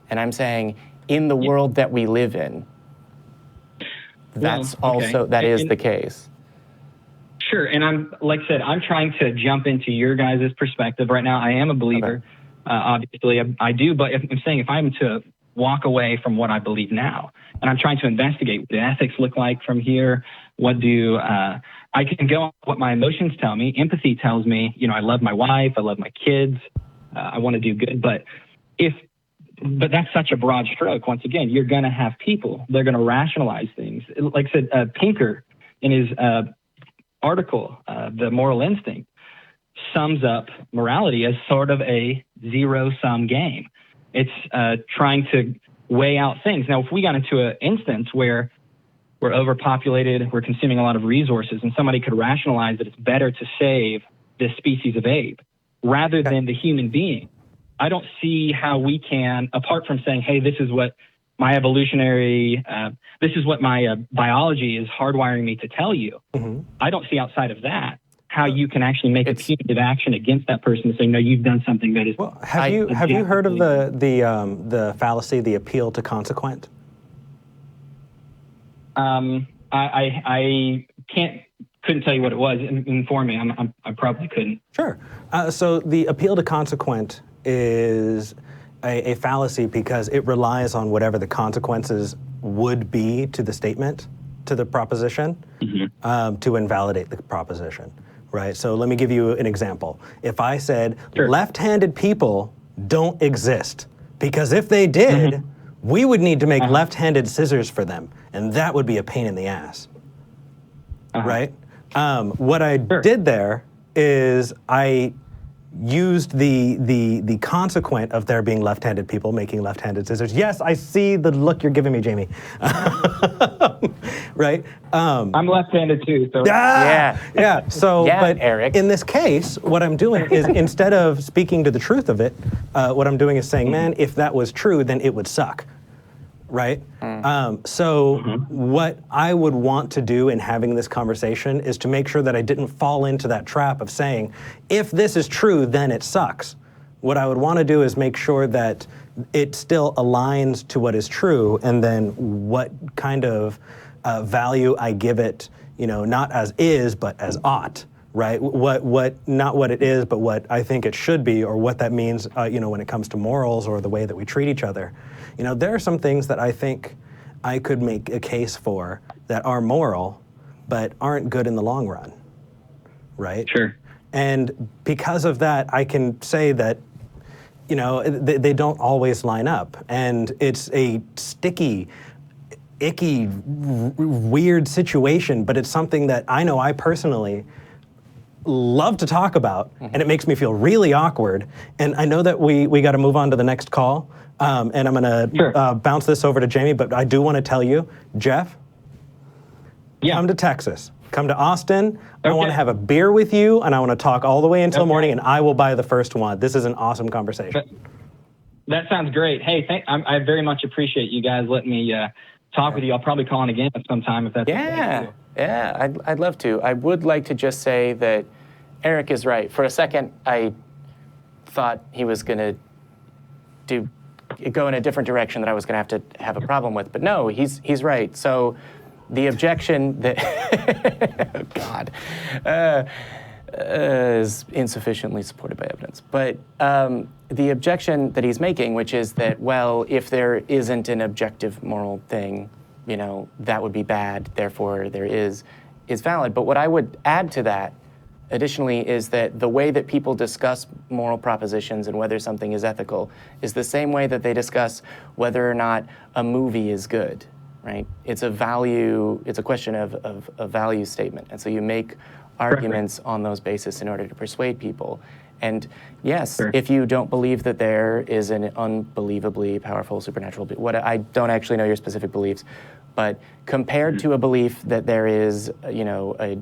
And I'm saying, in the world that we live in, that is the case. Sure, and like I said, I'm trying to jump into your guys' perspective right now. I am a believer, obviously, I do, but I'm saying if I'm to walk away from what I believe now, and I'm trying to investigate what the ethics look like from here, what do I can go on what my emotions tell me. Empathy tells me, I love my wife, I love my kids, I want to do good. But that's such a broad stroke. Once again, you're going to have people. They're going to rationalize things. Like I said, Pinker, in his article, The Moral Instinct, sums up morality as sort of a zero-sum game. It's trying to weigh out things. Now, if we got into an instance where we're overpopulated, we're consuming a lot of resources, and somebody could rationalize that it's better to save this species of ape rather than the human being, I don't see how we can, apart from saying, hey, this is what my evolutionary, this is what my biology is hardwiring me to tell you. I don't see outside of that how you can actually make a punitive action against that person to say, no, you've done something that is. Well, have you heard of the fallacy, the appeal to consequent? I couldn't tell you what it was. Inform me. I probably couldn't. Sure. So the appeal to consequent is a fallacy because it relies on whatever the consequences would be to the statement, to the proposition, to invalidate the proposition, right? So let me give you an example. If I said, left-handed people don't exist, because if they did, we would need to make left-handed scissors for them, and that would be a pain in the ass, right? What I did there is I used the consequent of there being left-handed people making left-handed scissors. Yes, I see the look you're giving me, Jamie. Right? I'm left-handed too, so. Yeah. So, but Eric. in this case, what I'm doing is instead of speaking to the truth of it, what I'm doing is saying, man, if that was true, then it would suck. Right? What I would want to do in having this conversation is to make sure that I didn't fall into that trap of saying, if this is true, then it sucks. What I would want to do is make sure that it still aligns to what is true, and then what kind of value I give it, not as is, but as ought. Right? Not what it is, but what I think it should be, or what that means, when it comes to morals or the way that we treat each other. There are some things that I think I could make a case for that are moral, but aren't good in the long run, right? Sure. And because of that, I can say that, they don't always line up. And it's a sticky, icky, weird situation, but it's something that I know I personally love to talk about, and it makes me feel really awkward. And I know that we got to move on to the next call, and I'm going to bounce this over to Jamie, but I do want to tell you, Jeff, come to Texas. Come to Austin. I want to have a beer with you, and I want to talk all the way until morning, and I will buy the first one. This is an awesome conversation. That sounds great. Hey, I very much appreciate you guys letting me talk with you. I'll probably call in again at some time if that's okay. Yeah, I'd love to. I would like to just say that Eric is right. For a second, I thought he was going to go in a different direction that I was going to have a problem with. But no, he's right. So the objection that is insufficiently supported by evidence. But the objection that he's making, which is that, well, if there isn't an objective moral thing, that would be bad, therefore there is valid. But what I would add to that, additionally, is that the way that people discuss moral propositions and whether something is ethical is the same way that they discuss whether or not a movie is good, right? It's a question of a value statement. And so you make arguments on those basis in order to persuade people. And yes, if you don't believe that there is an unbelievably powerful supernatural, I don't actually know your specific beliefs, but compared to a belief that there is, a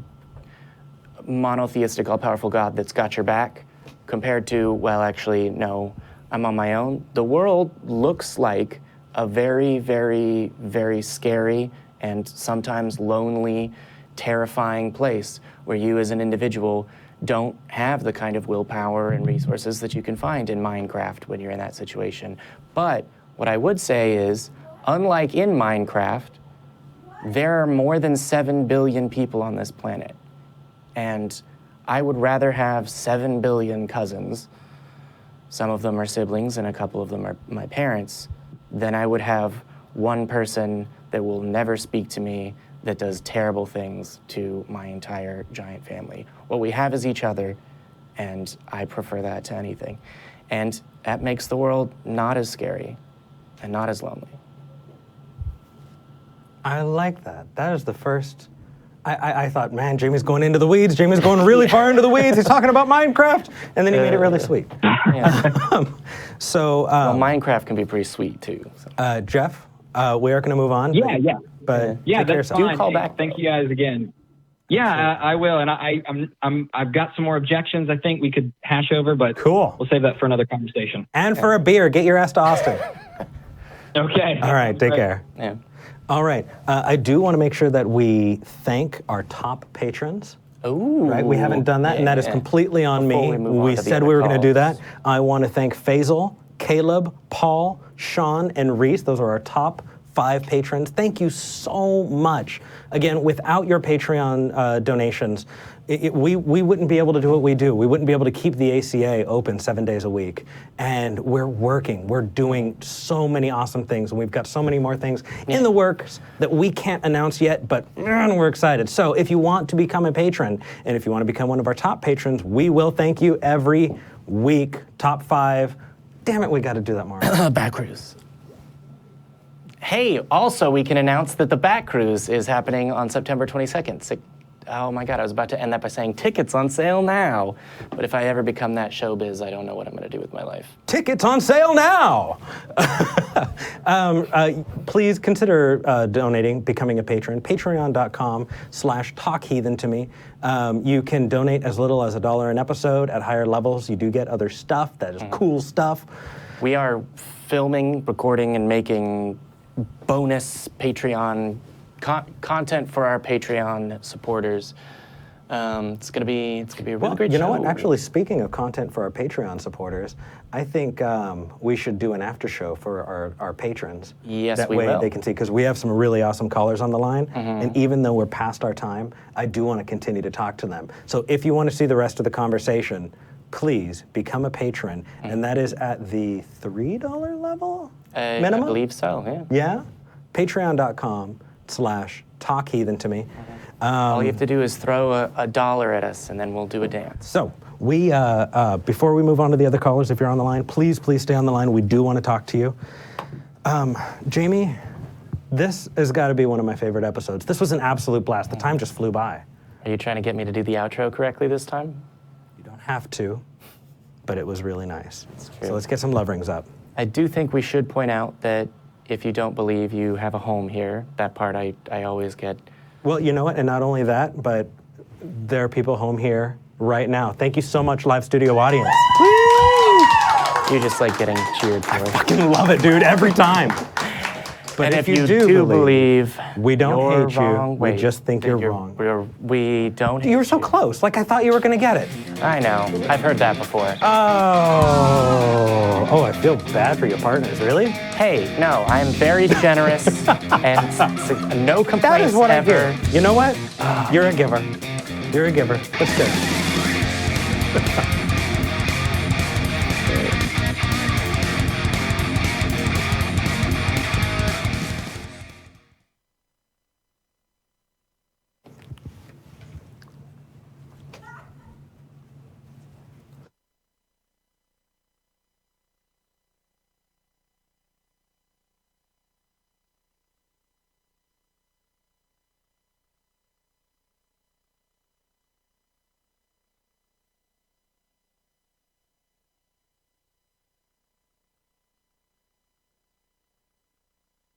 monotheistic, all-powerful God that's got your back, compared to, well, actually, no, I'm on my own, the world looks like a very, very, very scary and sometimes lonely, terrifying place where you as an individual don't have the kind of willpower and resources that you can find in Minecraft when you're in that situation. But what I would say is, unlike in Minecraft, there are more than 7 billion people on this planet. And I would rather have 7 billion cousins, some of them are siblings and a couple of them are my parents, than I would have one person that will never speak to me that does terrible things to my entire giant family. What we have is each other, and I prefer that to anything. And that makes the world not as scary and not as lonely. I like that. That is the first. I thought, man, Jamie's going into the weeds. Jamie's going really far into the weeds. He's talking about Minecraft, and then he made it really sweet. Yeah. Well, Minecraft can be pretty sweet too. So. Jeff, we are going to move on. Yeah. But That's fine. Do call back. Thank you guys again. Yeah, I will, and I've got some more objections. I think we could hash over, but cool. We'll save that for another conversation. And for a beer, get your ass to Austin. Okay. All right, take care. Yeah. All right, I do want to make sure that we thank our top patrons. Ooh. Right, we haven't done that, and that is Yeah. completely on Before me. we move on to the said other we were going to do calls. that. I want to thank Faisal, Caleb, Paul, Sean, and Reese. Those are our top 5 patrons. Thank you so much. Again, without your Patreon donations, we wouldn't be able to do what we do. We wouldn't be able to keep the ACA open 7 days a week. And we're working. We're doing so many awesome things. And we've got so many more things in the works that we can't announce yet, but man, we're excited. So if you want to become a patron, and if you want to become one of our top patrons, we will thank you every week. Top 5. Damn it, we got to do that more. Back cruise. Hey, also we can announce that the Back Cruise is happening on September 22nd. Oh my God, I was about to end that by saying tickets on sale now. But if I ever become that showbiz, I don't know what I'm gonna do with my life. Tickets on sale now! Please consider donating, becoming a patron. Patreon.com/talkheathen to me. You can donate as little as $1 an episode. At higher levels, you do get other stuff that is cool stuff. We are filming, recording, and making bonus Patreon content for our Patreon supporters. It's gonna be a really great show. You know what? Actually, speaking of content for our Patreon supporters, I think we should do an after show for our patrons. Yes, that we way will. they can see, because we have some really awesome callers on the line, and even though we're past our time, I do want to continue to talk to them. So if you want to see the rest of the conversation, please become a patron, and that is at the $3 level minimum. I believe so. Yeah. Yeah, Patreon.com/talkheathen to me. All you have to do is throw a dollar at us, and then we'll do a dance. So we, before we move on to the other callers, if you're on the line, please stay on the line. We do want to talk to you. Jamie, this has got to be one of my favorite episodes. This was an absolute blast. The time just flew by. Are you trying to get me to do the outro correctly this time? You don't have to, but it was really nice. true. So let's get some love rings up. I do think we should point out that if you don't believe you have a home here, that part I always get. Well, you know what? And not only that, but there are people home here right now. Thank you so much, live studio audience. You just like getting cheered for. I fucking love it, dude, every time. But And if you do believe, we don't you're hate you. wrong. We Wait, just think that you're wrong. We don't hate You were so close. Like I thought you were going to get it. I know. I've heard that before. Oh, I feel bad for your partners. Really? Hey, no, I'm very generous and no complaints That is what ever. I hear. You know what? You're a giver. You're a giver. Let's go.